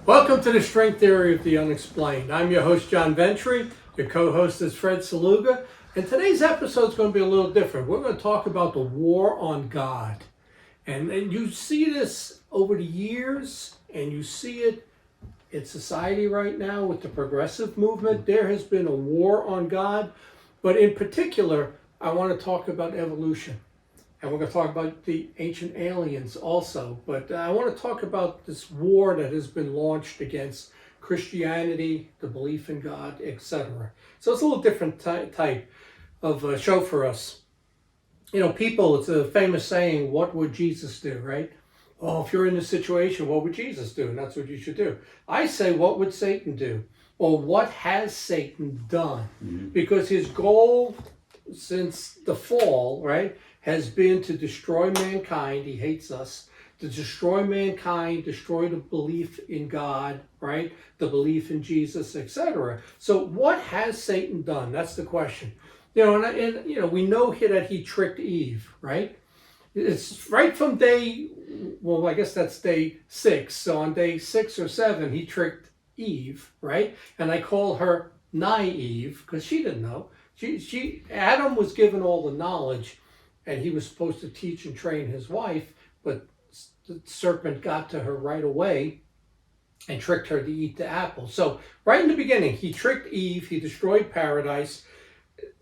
Welcome to the String Theory of the Unexplained. I'm your host, John Ventry. Your co-host is Fred Saluga. And today's episode is going to be a little different. We're going to talk about the war on God. And you see this over the years, and you see it in society right now with the progressive movement. There has been a war on God. But in particular, I want to talk about evolution. And we're going to talk about the ancient aliens also. But I want to talk about this war that has been launched against Christianity, the belief in God, etc. So it's a little different type of show for us. You know, people, it's a famous saying, what would Jesus do, right? Oh, if you're in this situation, what would Jesus do? And that's what you should do. I say, what would Satan do? Or what has Satan done? Mm-hmm. Because his goal since the fall, right, has been to destroy mankind. He hates us. To destroy mankind, destroy the belief in God, right? The belief in Jesus, etc. So what has Satan done? That's the question. You know, and you know, we know here that he tricked Eve, right? It's right from day, well, I guess that's day 6. So on day 6 or 7, he tricked Eve, right? And I call her naive because she didn't know. Adam was given all the knowledge, and he was supposed to teach and train his wife, but the serpent got to her right away and tricked her to eat the apple. So right in the beginning, he tricked Eve. He destroyed paradise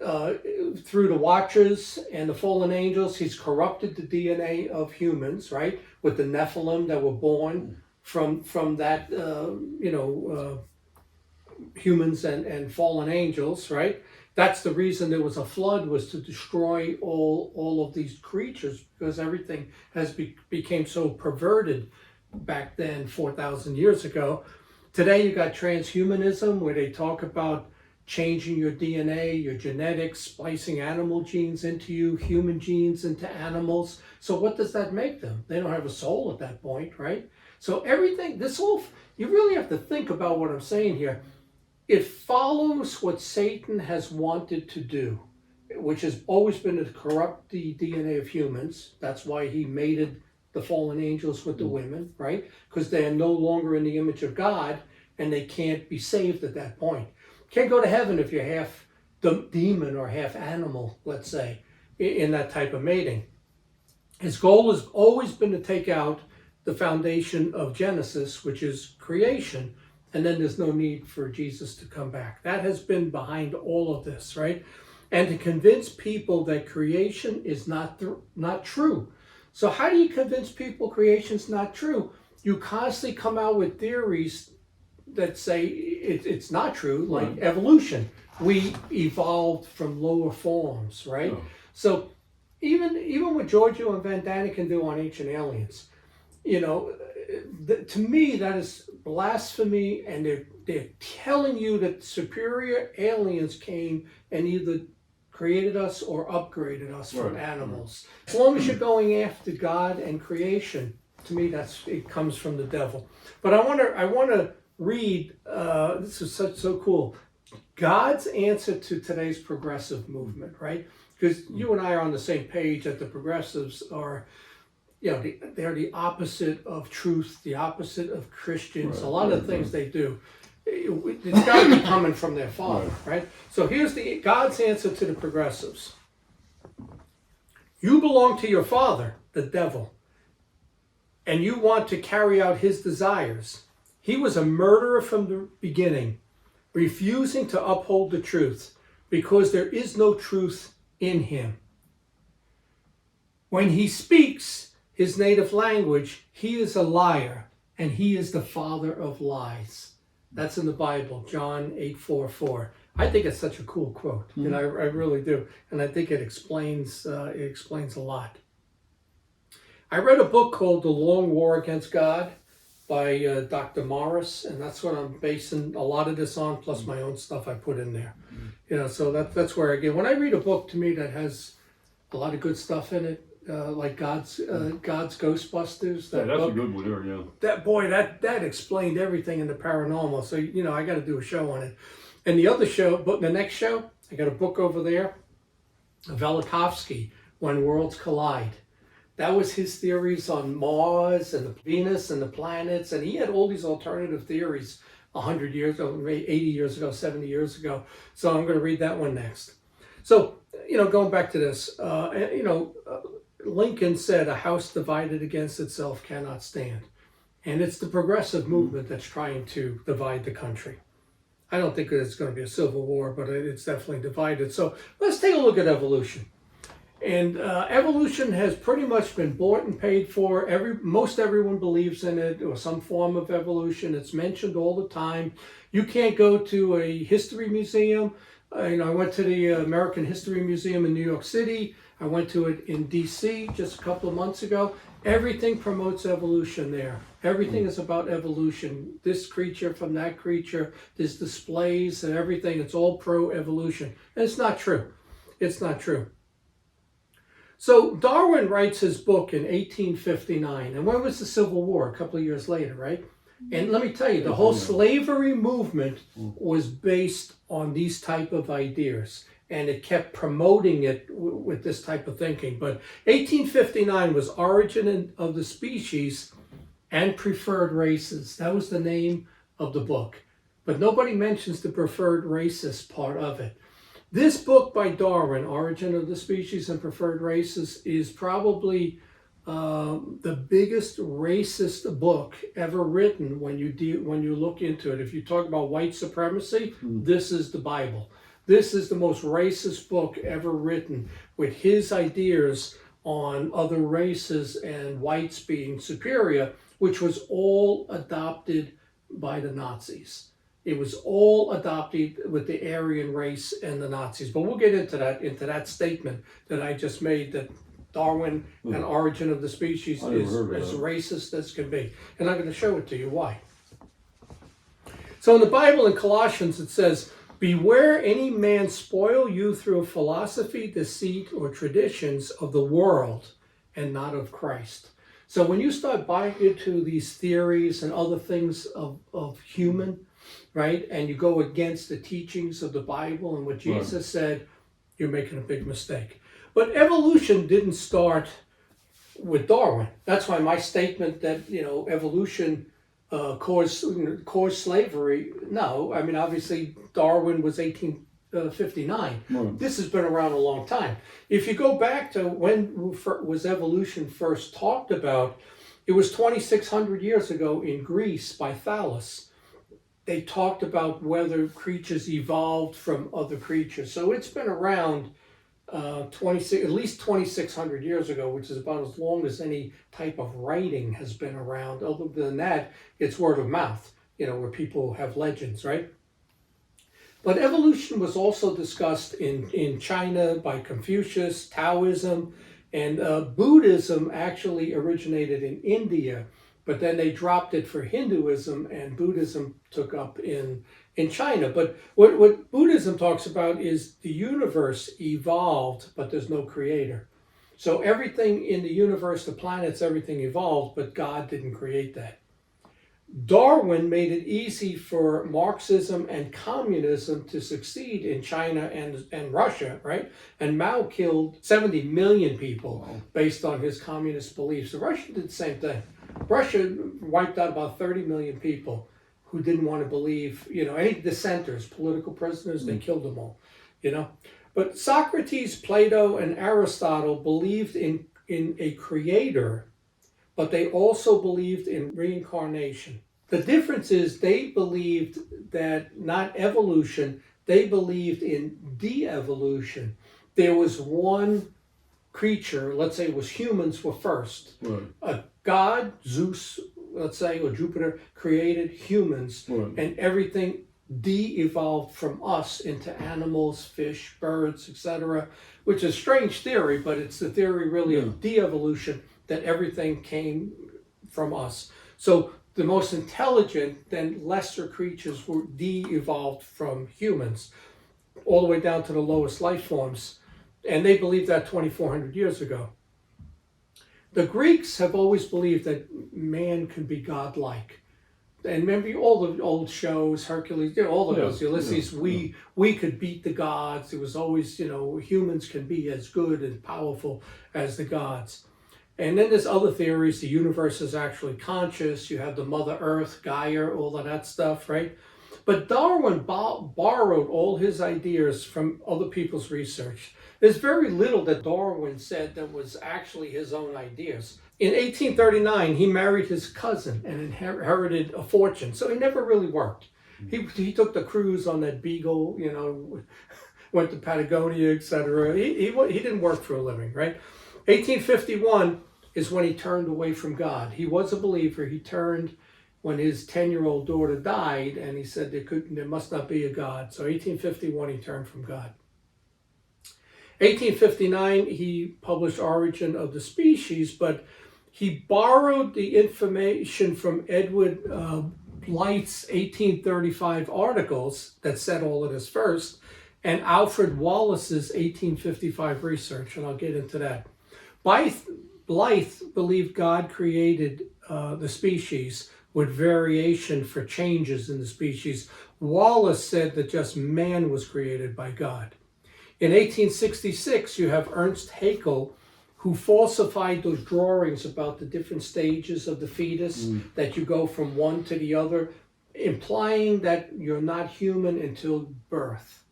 through the Watchers and the fallen angels. He's corrupted the DNA of humans, right, with the Nephilim that were born from that, humans and fallen angels, right? That's the reason there was a flood, was to destroy all of these creatures, because everything has became so perverted back then, 4,000 years ago. Today you got transhumanism, where they talk about changing your DNA, your genetics, splicing animal genes into you, human genes into animals. So what does that make them? They don't have a soul at that point, right? So everything, you really have to think about what I'm saying here. It follows what Satan has wanted to do, which has always been to corrupt the DNA of humans. That's why he mated the fallen angels with the women, right? Because they are no longer in the image of God, and they can't be saved at that point. Can't go to heaven if you're half demon or half animal, let's say, in that type of mating. His goal has always been to take out the foundation of Genesis, which is creation, and then there's no need for Jesus to come back. That has been behind all of this, right? And to convince people that creation is not true. So how do you convince people creation's not true? You constantly come out with theories that say it's not true, like evolution. We evolved from lower forms, right? Oh. So even what Giorgio and Van Daniken do on Ancient Aliens, you know, to me that is blasphemy, and they're telling you that superior aliens came and either created us or upgraded us from animals. As long as you're going after God and creation, to me it comes from the devil. But I want to read, this is so cool, God's answer to today's progressive movement, right? Because you and I are on the same page that the progressives are, you know, they're the opposite of truth, the opposite of Christians. A lot of the things they do, it's got to be coming from their father, right? So here's God's answer to the progressives. You belong to your father, the devil, and you want to carry out his desires. He was a murderer from the beginning, refusing to uphold the truth because there is no truth in him. When he speaks his native language, he is a liar, and he is the father of lies. That's in the Bible, John 8:4. I think it's such a cool quote, and I really do, and I think it explains a lot. I read a book called The Long War Against God by Dr. Morris, and that's what I'm basing a lot of this on, plus my own stuff I put in there. You know, so that's where I get, when I read a book to me that has a lot of good stuff in it, like God's Ghostbusters. That's book, a good one there, yeah. That explained everything in the paranormal. So, you know, I got to do a show on it. And the next show, I got a book over there, Velikovsky, When Worlds Collide. That was his theories on Mars and Venus and the planets, and he had all these alternative theories 100 years ago, maybe 80 years ago, 70 years ago. So I'm going to read that one next. So, going back to this, Lincoln said, "A house divided against itself cannot stand." And it's the progressive movement that's trying to divide the country. I don't think it's going to be a civil war, but it's definitely divided. So let's take a look at evolution. And evolution has pretty much been bought and paid for. Most everyone believes in it, or some form of evolution. It's mentioned all the time. You can't go to a history museum. I went to the American History Museum in New York City. I went to it in DC just a couple of months ago. Everything promotes evolution there. Everything is about evolution. This creature from that creature, there's displays and everything. It's all pro-evolution. And it's not true. It's not true. So Darwin writes his book in 1859. And when was the Civil War? A couple of years later, right? And let me tell you, the whole slavery movement was based on these type of ideas. And it kept promoting it with this type of thinking. But 1859 was Origin of the Species and Preferred Races. That was the name of the book. But nobody mentions the preferred races part of it. This book by Darwin, Origin of the Species and Preferred Races, is probably the biggest racist book ever written when you look into it. If you talk about white supremacy, this is the Bible. This is the most racist book ever written, with his ideas on other races and whites being superior, which was all adopted by the Nazis. It was all adopted with the Aryan race and the Nazis. But we'll get into that statement that I just made, that Darwin and Origin of the Species is as racist as can be. And I'm going to show it to you why. So in the Bible, in Colossians, it says, "Beware any man spoil you through philosophy, deceit, or traditions of the world, and not of Christ." So when you start buying into these theories and other things of human, right, and you go against the teachings of the Bible and what Jesus said, you're making a big mistake. But evolution didn't start with Darwin. That's why my statement that, evolution caused slavery. No, I mean, obviously Darwin was 1859. This has been around a long time. If you go back to when was evolution first talked about, it was 2,600 years ago in Greece by Thales. They talked about whether creatures evolved from other creatures. So it's been around at least 2,600 years ago, which is about as long as any type of writing has been around. Other than that, it's word of mouth, where people have legends, right? But evolution was also discussed in China by Confucius, Taoism, and Buddhism actually originated in India, but then they dropped it for Hinduism, and Buddhism took up in China. But what Buddhism talks about is the universe evolved, but there's no creator. So everything in the universe, the planets, everything evolved, but God didn't create that. Darwin made it easy for Marxism and communism to succeed in China and Russia, right? And Mao killed 70 million people based on his communist beliefs. The Russians did the same thing. Russia wiped out about 30 million people who didn't want to believe, any dissenters, political prisoners, they killed them all, But Socrates, Plato, and Aristotle believed in a creator, but they also believed in reincarnation. The difference is they believed that not evolution, they believed in de-evolution. There was one creature, let's say it was humans were first. A god, Zeus, let's say, or Jupiter, created humans, and everything de-evolved from us into animals, fish, birds, etc., which is a strange theory, but it's the theory really of de-evolution, that everything came from us. So the most intelligent, then lesser creatures were de-evolved from humans, all the way down to the lowest life forms. And they believed that 2,400 years ago. The Greeks have always believed that man can be godlike. And remember all the old shows, Hercules, all of those, Ulysses, we could beat the gods. It was always, humans can be as good and powerful as the gods. And then there's other theories. The universe is actually conscious. You have the Mother Earth, Gaia, all of that stuff, right? But Darwin borrowed all his ideas from other people's research. There's very little that Darwin said that was actually his own ideas. In 1839, he married his cousin and inherited a fortune. So he never really worked. He took the cruise on that Beagle, went to Patagonia, etc. He didn't work for a living, right? 1851 is when he turned away from God. He was a believer. He turned when his 10-year-old daughter died, and he said there must not be a God. So 1851, he turned from God. 1859, he published Origin of the Species, but he borrowed the information from Edward Blyth's 1835 articles that said all of this first, and Alfred Wallace's 1855 research, and I'll get into that. Blyth believed God created the species with variation for changes in the species. Wallace said that just man was created by God. In 1866, you have Ernst Haeckel, who falsified those drawings about the different stages of the fetus, that you go from one to the other, implying that you're not human until birth,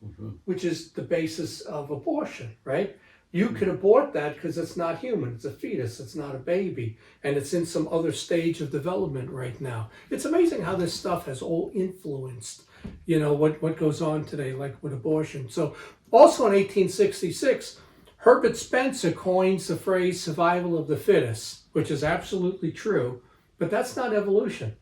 which is the basis of abortion, right? You can abort that because it's not human. It's a fetus. It's not a baby. And it's in some other stage of development right now. It's amazing how this stuff has all influenced, what goes on today, like with abortion. So also in 1866, Herbert Spencer coins the phrase survival of the fittest, which is absolutely true, but that's not evolution.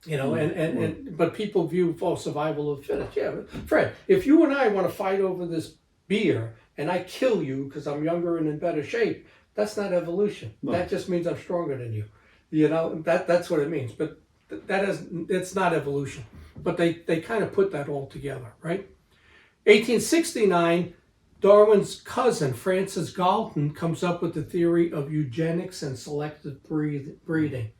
But people view survival of the fittest. Yeah, Fred, if you and I want to fight over this beer and I kill you because I'm younger and in better shape, that's not evolution. No. That just means I'm stronger than you. That's what it means. But it's not evolution. But they kind of put that all together, right? 1869, Darwin's cousin, Francis Galton, comes up with the theory of eugenics and selective breeding.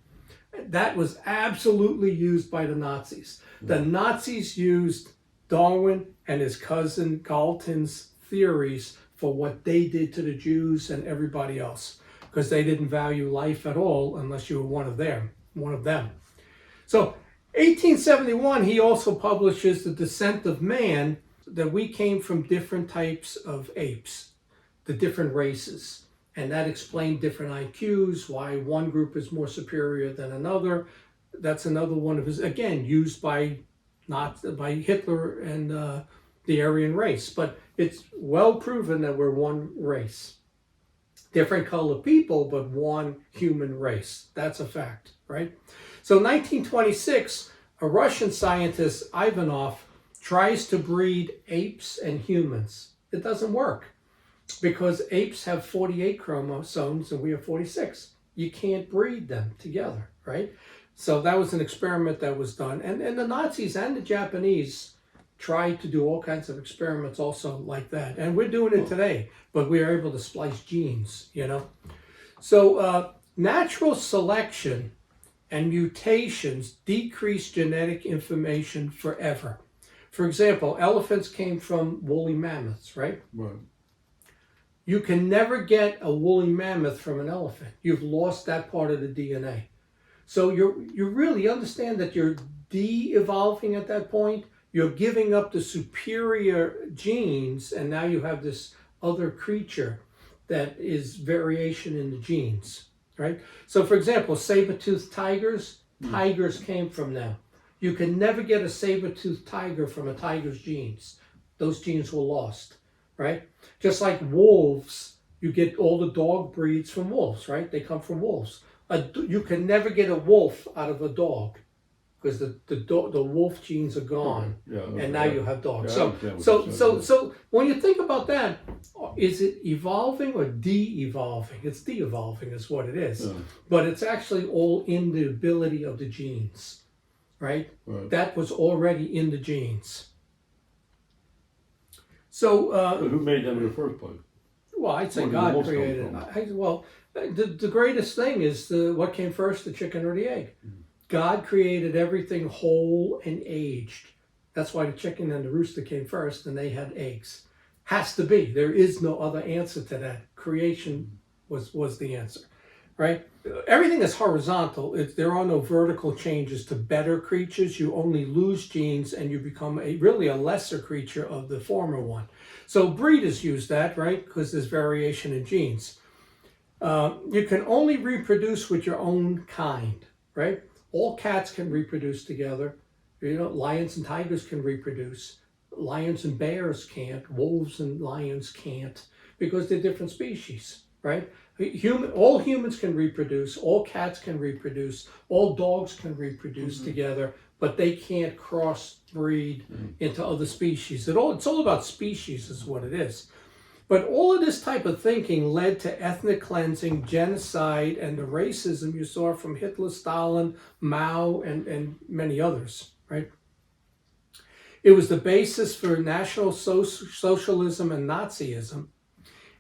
That was absolutely used by the Nazis. The Nazis used Darwin and his cousin Galton's theories for what they did to the Jews and everybody else, because they didn't value life at all unless you were one of them. So 1871, he also publishes The Descent of Man, that we came from different types of apes, the different races. And that explained different IQs, why one group is more superior than another. That's another one of his, again, used by Hitler and the Aryan race. But it's well proven that we're one race. Different color people, but one human race. That's a fact, right? So 1926, a Russian scientist, Ivanov, tries to breed apes and humans. It doesn't work because apes have 48 chromosomes and we have 46. You can't breed them together, right? So that was an experiment that was done. And the Nazis and the Japanese tried to do all kinds of experiments also like that. And we're doing it today, but we are able to splice genes, So natural selection and mutations decrease genetic information forever. For example, elephants came from woolly mammoths, right? Right. You can never get a woolly mammoth from an elephant. You've lost that part of the DNA. So you really understand that you're de-evolving at that point. You're giving up the superior genes, and now you have this other creature that is variation in the genes, right? So for example, saber-toothed tigers came from them. You can never get a saber-toothed tiger from a tiger's genes. Those genes were lost, right? Just like wolves, you get all the dog breeds from wolves, right? They come from wolves. You can never get a wolf out of a dog because the wolf genes are gone, and now you have dogs. So when you think about that, is it evolving or de-evolving? It's de-evolving is what it is, but it's actually all in the ability of the genes. Right? That was already in the genes. So who made them in the first place? Well, I'd say God created it. The greatest thing is what came first, the chicken or the egg? God created everything whole and aged. That's why the chicken and the rooster came first, and they had eggs. Has to be. There is no other answer to that. Creation was the answer. right? Everything is horizontal. There are no vertical changes to better creatures. You only lose genes and you become really a lesser creature of the former one. So breeders use that, right? Because there's variation in genes. You can only reproduce with your own kind, right? All cats can reproduce together. Lions and tigers can reproduce. Lions and bears can't. Wolves and lions can't because they're different species, right? All humans can reproduce. All cats can reproduce. All dogs can reproduce together, but they can't crossbreed into other species. It's all about species, is what it is. But all of this type of thinking led to ethnic cleansing, genocide, and the racism you saw from Hitler, Stalin, Mao, and many others, right? It was the basis for National Socialism and Nazism.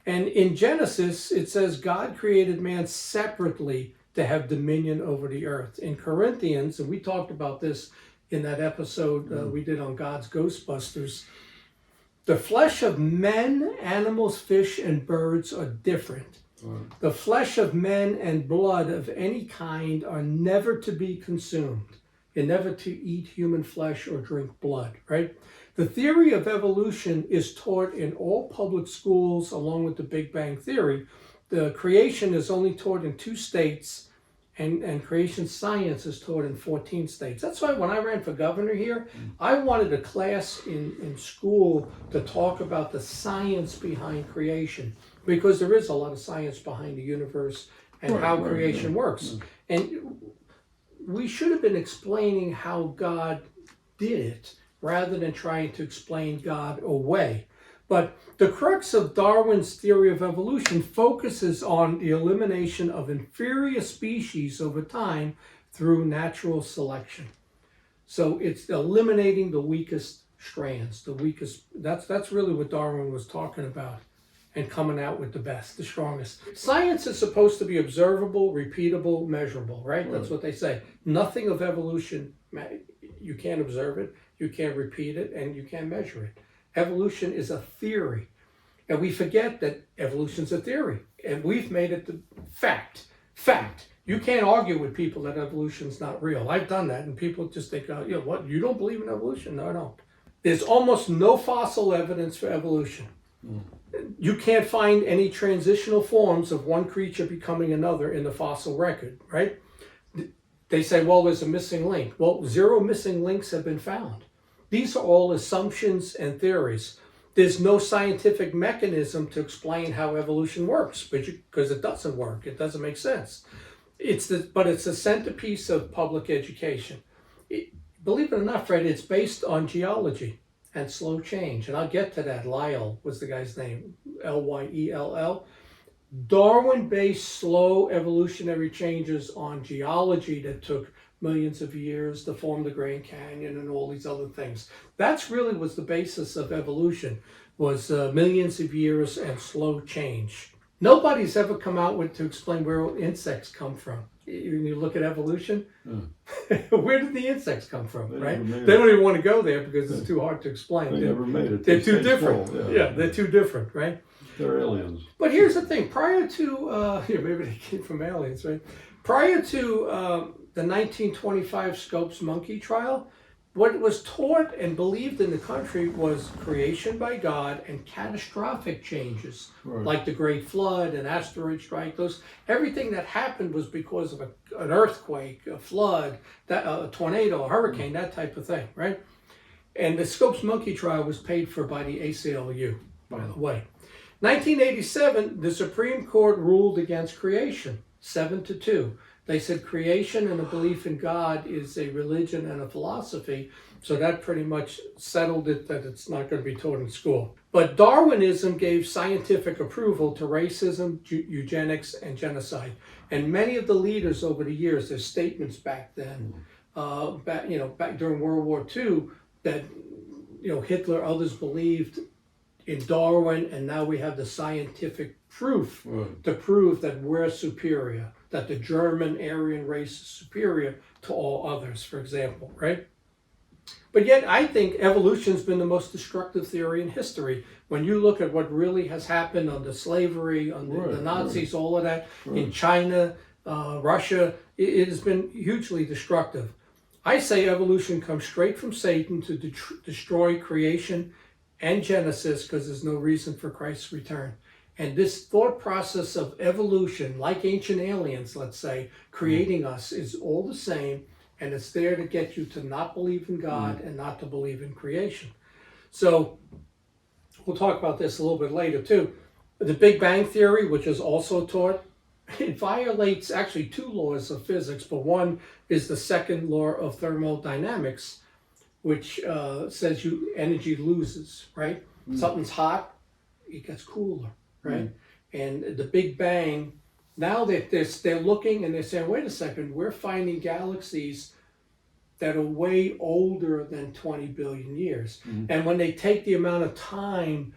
And in Genesis, it says God created man separately to have dominion over the earth. In Corinthians, and we talked about this in that episode we did on God's Ghostbusters, the flesh of men, animals, fish, and birds are different. Right. The flesh of men and blood of any kind are never to be consumed. You're never to eat human flesh or drink blood, right? The theory of evolution is taught in all public schools along with the Big Bang Theory. The creation is only taught in 2 states, and creation science is taught in 14 states. That's why when I ran for governor here, I wanted a class in school to talk about the science behind creation, because there is a lot of science behind the universe and how creation works. And we should have been explaining how God did it rather than trying to explain God away. But the crux of Darwin's theory of evolution focuses on the elimination of inferior species over time through natural selection. So it's eliminating the weakest strands, that's really what Darwin was talking about, and coming out with the best, the strongest. Science is supposed to be observable, repeatable, measurable, right? That's what they say. Nothing of evolution, you can't observe it, you can't repeat it, and you can't measure it. Evolution is a theory. And we forget that evolution's a theory. And we've made it the fact. Fact. You can't argue with people that evolution's not real. I've done that, and people just think, what, you don't believe in evolution? No, I don't. There's almost no fossil evidence for evolution. You can't find any transitional forms of one creature becoming another in the fossil record, right? They say, well, there's a missing link. Well, 0 missing links have been found. These are all assumptions and theories. There's no scientific mechanism to explain how evolution works, because it doesn't work. It doesn't make sense. But it's the centerpiece of public education. Believe it or not, Fred, it's based on geology and slow change. And I'll get to that. Lyell was the guy's name, Lyell. Darwin based slow evolutionary changes on geology that took millions of years to form the Grand Canyon and all these other things. That's really was the basis of evolution, was millions of years and slow change. Nobody's ever come out with to explain where insects come from. When you look at evolution, where did the insects come from, right? They don't even want to go there because it's too hard to explain. They never made it. They're too different. Yeah, they're too different, right? They're aliens. But here's the thing. Prior to, maybe they came from aliens, right? Prior to the 1925 Scopes monkey trial, what was taught and believed in the country was creation by God and catastrophic changes, like the Great Flood and asteroid strike. Everything that happened was because of an earthquake, a flood, a tornado, a hurricane, that type of thing, right? And the Scopes monkey trial was paid for by the ACLU, by the way. 1987, the Supreme Court ruled against creation, 7-2. They said creation and a belief in God is a religion and a philosophy, so that pretty much settled it that it's not going to be taught in school. But Darwinism gave scientific approval to racism, eugenics, and genocide. And many of the leaders over the years, their statements back then, back during World War II, that Hitler, others believed in Darwin, and now we have the scientific proof to prove that we're superior, that the German Aryan race is superior to all others, for example, right? But yet, I think evolution's been the most destructive theory in history. When you look at what really has happened under slavery, under Right, the Nazis, all of that, in Right. China, Russia, it has been hugely destructive. I say evolution comes straight from Satan to destroy creation and Genesis because there's no reason for Christ's return. And this thought process of evolution, like ancient aliens, let's say, creating us, is all the same. And it's there to get you to not believe in God and not to believe in creation. So we'll talk about this a little bit later too. The Big Bang Theory, which is also taught, it violates actually two laws of physics, but one is the second law of thermodynamics, which says energy loses, right? Something's hot, it gets cooler, right? And the Big Bang, now that they're looking and they're saying, wait a second, we're finding galaxies that are way older than 20 billion years. And when they take the amount of time,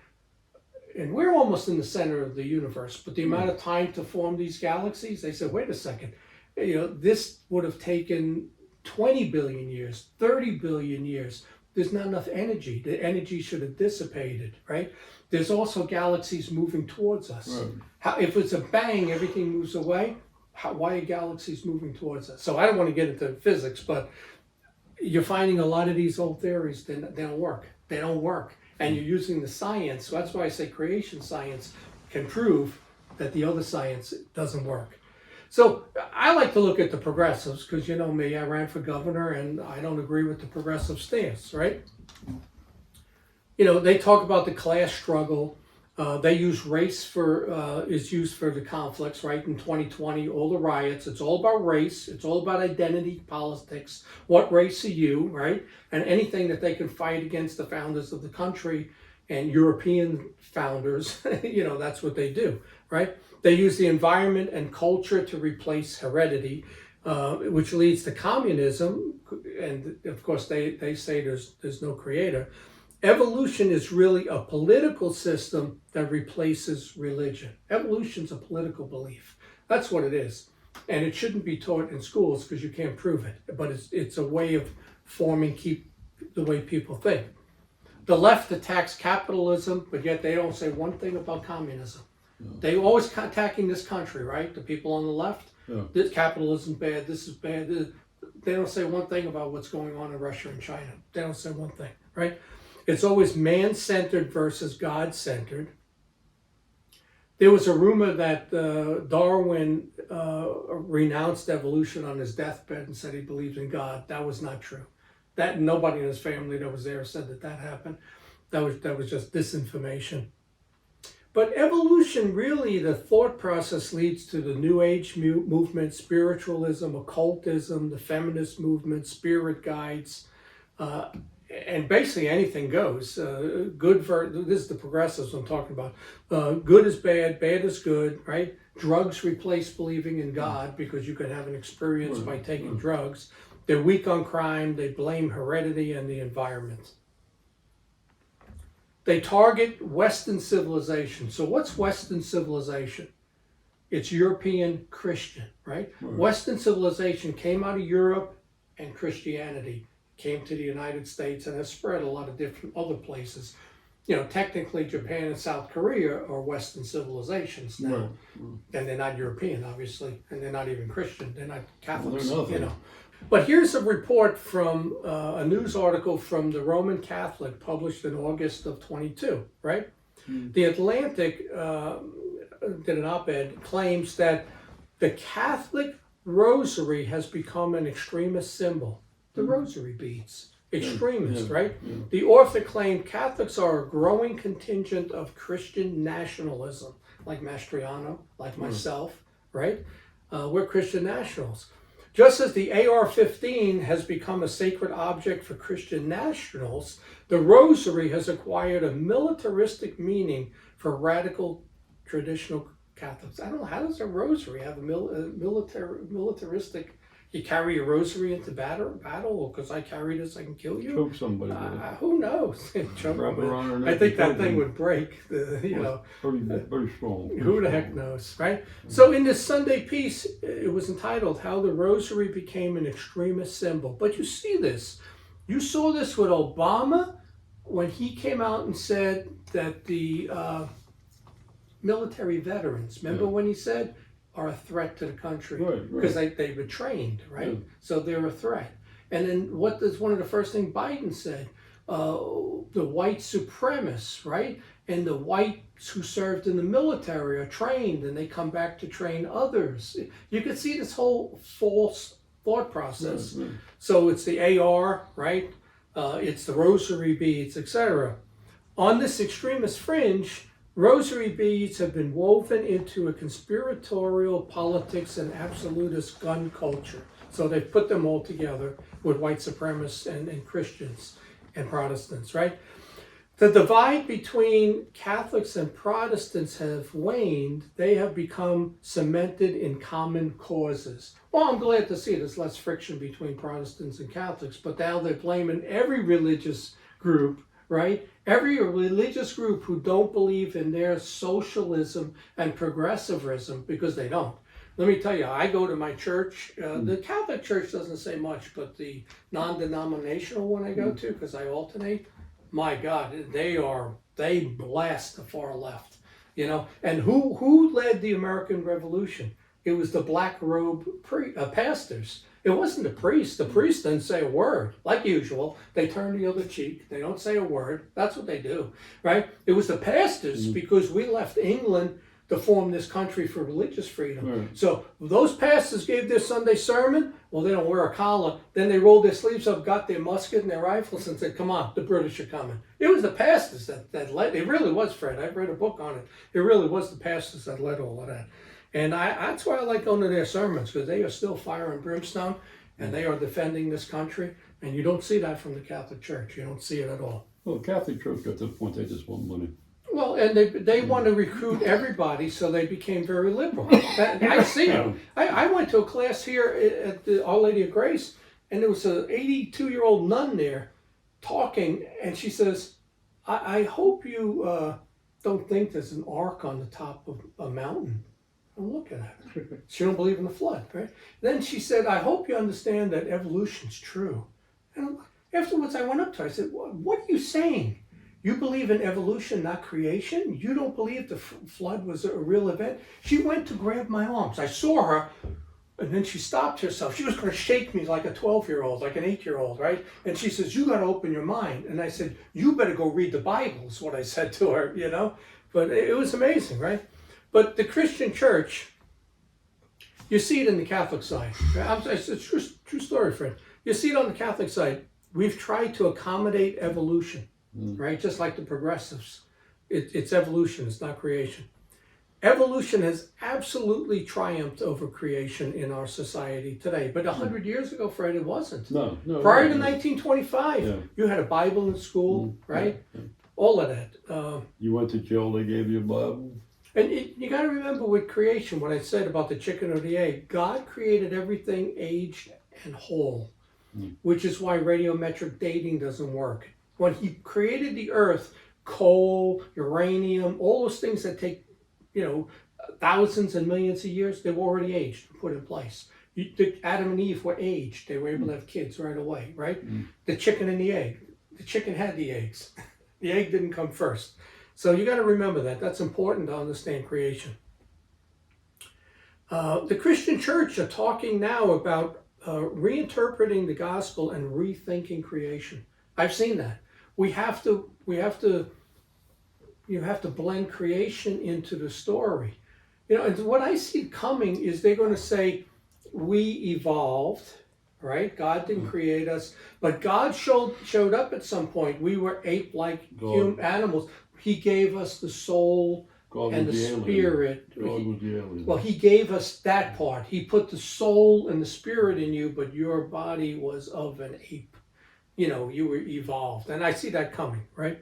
and we're almost in the center of the universe, but the amount of time to form these galaxies, they said, wait a second, this would have taken 20 billion years, 30 billion years. There's not enough energy. The energy should have dissipated, right? There's also galaxies moving towards us. Right. If it's a bang, everything moves away. Why are galaxies moving towards us? So I don't want to get into physics, but you're finding a lot of these old theories, they don't work. They don't work. And you're using the science. So that's why I say creation science can prove that the other science doesn't work. So I like to look at the progressives because you know me, I ran for governor and I don't agree with the progressive stance, right? They talk about the class struggle. They use race is used for the conflicts, right? In 2020, all the riots, it's all about race. It's all about identity politics. What race are you, right? And anything that they can fight against the founders of the country and European founders, that's what they do, right? They use the environment and culture to replace heredity, which leads to communism. And of course, they say there's no creator. Evolution is really a political system that replaces religion. Evolution's a political belief. That's what it is. And it shouldn't be taught in schools because you can't prove it. But it's a way of keep the way people think. The left attacks capitalism, but yet they don't say one thing about communism. They always attacking this country, right? The people on the left. This capitalism's bad, this is bad. They don't say one thing about what's going on in Russia and China. They don't say one thing, right? It's always man-centered versus God-centered. There was a rumor that Darwin renounced evolution on his deathbed and said he believed in God. That was not true. That nobody in his family that was there said that happened. That was just disinformation. But evolution, really, the thought process leads to the New Age movement, spiritualism, occultism, the feminist movement, spirit guides, and basically anything goes. This is the progressives I'm talking about. Good is bad, bad is good, right? Drugs replace believing in God because you can have an experience by taking drugs. They're weak on crime. They blame heredity and the environment. They target Western civilization. So what's Western civilization? It's European Christian, right? Western civilization came out of Europe and Christianity came to the United States and has spread a lot of different other places. Technically Japan and South Korea are Western civilizations now. And they're not European, obviously, and they're not even Christian. They're not Catholics, But here's a report from a news article from the Roman Catholic published in August of 22, right? The Atlantic did an op-ed, claims that the Catholic rosary has become an extremist symbol. The rosary beads. Extremist, right? The author claimed Catholics are a growing contingent of Christian nationalism, like Mastriano, like myself, right? We're Christian nationals. Just as the AR-15 has become a sacred object for Christian nationals, the rosary has acquired a militaristic meaning for radical traditional Catholics. I don't know, how does a rosary have a militaristic? You carry a rosary into battle? Because I carry this, I can kill you? Choke somebody with it. Who knows? Choke Wrap it around her neck I think and that choke thing them. would break. Pretty strong. Who the heck knows, right? So in this Sunday piece, it was entitled How the Rosary Became an Extremist Symbol. But you see this You saw this with Obama when he came out and said that the military veterans, remember Yeah. when he said, are a threat to the country? Right, Because right. they were trained, right? Yeah. So they're a threat. And then what does one of the first things Biden said? The white supremacists, right? And the whites who served in the military are trained and they come back to train others. You can see this whole false thought process. Right, right. So it's the AR, right? It's the rosary beads, etc. On this extremist fringe, rosary beads have been woven into a conspiratorial politics and absolutist gun culture. So they've put them all together with white supremacists and Christians and Protestants, right? The divide between Catholics and Protestants have waned. They have become cemented in common causes. Well, I'm glad to see there's less friction between Protestants and Catholics, but now they're blaming every religious group, right? Every religious group who don't believe in their socialism and progressivism, because they don't. Let me tell you, I go to my church. The Catholic Church doesn't say much, but the non-denominational one I go to, because I alternate, my God, they blast the far left, you know. And who led the American Revolution? It was the black robe pastors. It wasn't the priests. The priests didn't say a word. Like usual, they turn the other cheek. They don't say a word. That's what they do, right? It was the pastors, because we left England to form this country for religious freedom. Right. So those pastors gave their Sunday sermon. Well, they don't wear a collar. Then they rolled their sleeves up, got their musket and their rifles, and said, "Come on, the British are coming." It was the pastors that led. It really was, Fred. I've read a book on it. It really was the pastors that led all of that. And that's why I like going to their sermons, because they are still fire and brimstone, and they are defending this country. And you don't see that from the Catholic Church. You don't see it at all. Well, the Catholic Church got to the point they just want money. Well, and they want to recruit everybody, so they became very liberal. I see it. I went to a class here at the Our Lady of Grace, and there was an 82-year-old nun there talking, and she says, I hope you don't think there's an ark on the top of a mountain. I'm looking at her. She don't believe in the flood, right? Then she said, I hope you understand that evolution's true. And afterwards I went up to her, I said, what are you saying? You believe in evolution, not creation? You don't believe the flood was a real event? She went to grab my arms. I saw her, and then she stopped herself. She was going to shake me like a 12-year-old, like an 8-year-old, right? And she says, you got to open your mind. And I said, you better go read the Bible, is what I said to her, you know? But it was amazing, right? But the Christian church, you see it in the Catholic side. It's a true story, friend. You see it on the Catholic side. We've tried to accommodate evolution. Right? Just like the progressives. It's evolution, it's not creation. Evolution has absolutely triumphed over creation in our society today. But 100 years ago, Fred, it wasn't. No. Prior to 1925, Yeah. you had a Bible in school, right? Yeah. All of that. You went to jail, they gave you a Bible. And you got to remember with creation, what I said about the chicken or the egg, God created everything aged and whole, which is why radiometric dating doesn't work. When he created the earth, coal, uranium, all those things that take, thousands and millions of years, they were already aged and put in place. Adam and Eve were aged. They were able to have kids right away, right? The chicken and the egg. The chicken had the eggs. The egg didn't come first. So you got to remember that. That's important to understand creation. The Christian church are talking now about reinterpreting the gospel and rethinking creation. I've seen that. You have to blend creation into the story. And what I see coming is they're going to say, we evolved, right? God didn't create us, but God showed up at some point. We were ape-like animals. He gave us the soul and the spirit. God was the alien. Well, he gave us that part. He put the soul and the spirit in you, but your body was of an ape. You were evolved. And I see that coming, right?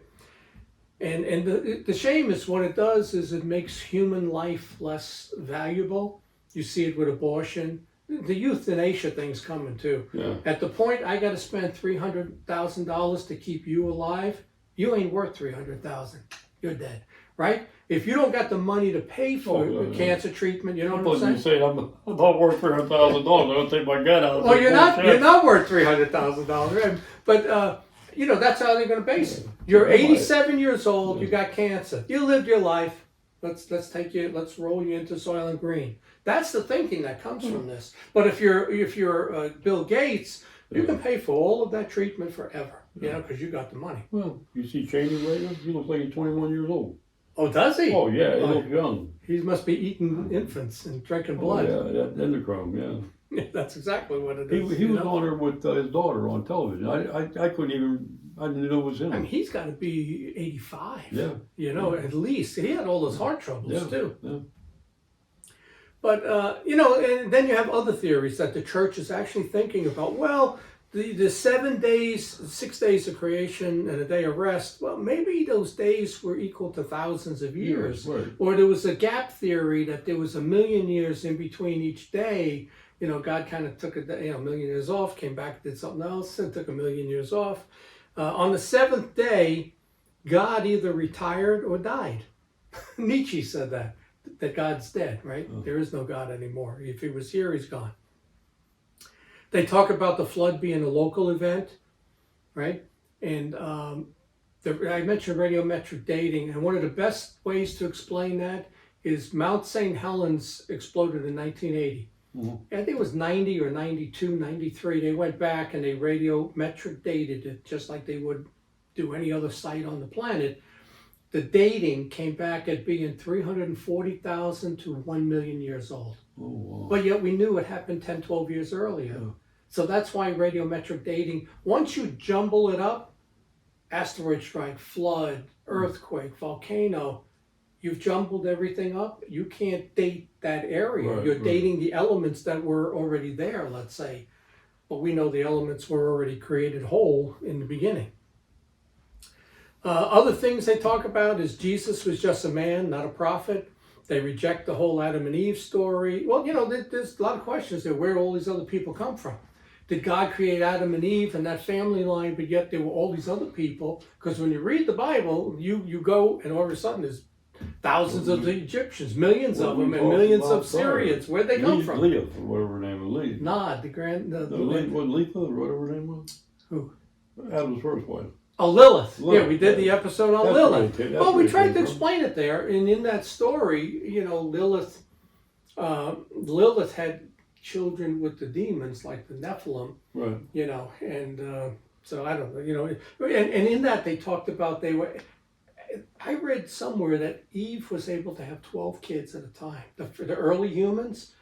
And the shame is what it does is it makes human life less valuable. You see it with abortion. The euthanasia thing's coming too. Yeah. At the point I got to spend $300,000 to keep you alive, you ain't worth $300,000. you're dead, right? If you don't got the money to pay for cancer treatment, you know what I'm saying? You say I'm not worth $300,000. I don't take my gun out. Well, you're not worth $300,000, but you know that's how they're going to base it. You're 87 years old. You got cancer. You lived your life. Let's roll you into Soylent Green. That's the thinking that comes from this. But if you're Bill Gates, you can pay for all of that treatment forever. You know, because you got the money. Well, you see Cheney later? He looks like he's 21 years old. Oh, does he? Oh yeah, he looks young. He must be eating infants and drinking blood. Oh, yeah, that endocrine, yeah. That's exactly what it is. He was on there with his daughter on television. I couldn't even, I didn't know it was him. I mean, he's got to be 85. Yeah. You know, at least. He had all those heart troubles too. Yeah. But, you know, and then you have other theories that the church is actually thinking about, well, the 7 days, 6 days of creation and a day of rest, well, maybe those days were equal to thousands of years. Right. Or there was a gap theory that there was 1,000,000 years in between each day. You know, God kind of took a 1,000,000 years off, came back, did something else, and took 1,000,000 years off. On the seventh day, God either retired or died. Nietzsche said that God's dead, right? Oh. There is no God anymore. If he was here, he's gone. They talk about the flood being a local event, right? And I mentioned radiometric dating, and one of the best ways to explain that is Mount St. Helens exploded in 1980. Mm-hmm. I think it was 90 or 92, 93. They went back and they radiometric dated it just like they would do any other site on the planet. The dating came back at being 340,000 to 1 million years old. Oh, wow. But yet we knew it happened 10, 12 years earlier. Yeah. So that's why radiometric dating, once you jumble it up, asteroid strike, flood, earthquake, volcano, you've jumbled everything up. You can't date that area. Right, You're right. dating the elements that were already there, let's say. But we know the elements were already created whole in the beginning. Other things they talk about is Jesus was just a man, not a prophet. They reject the whole Adam and Eve story. Well, you know, there's a lot of questions there. Where do all these other people come from? Did God create Adam and Eve and that family line, but yet there were all these other people? Because when you read the Bible, you go and all of a sudden there's thousands of the Egyptians, millions of them, and millions of Syrians. Where'd they come from? Leah, or whatever her name was, Leah. Nod, the Letha, or whatever her name was? Who? Adam's first wife. Oh, Lilith. Yeah, Lilith, we did the yeah. episode on That's Lilith. right, that's Well, we where it tried came to from. explain it there, and in that story, you know, Lilith had children with the demons, like the Nephilim, Right. you know, and so I don't know, you know, and in that they talked about I read somewhere that Eve was able to have 12 kids at a time. The early humans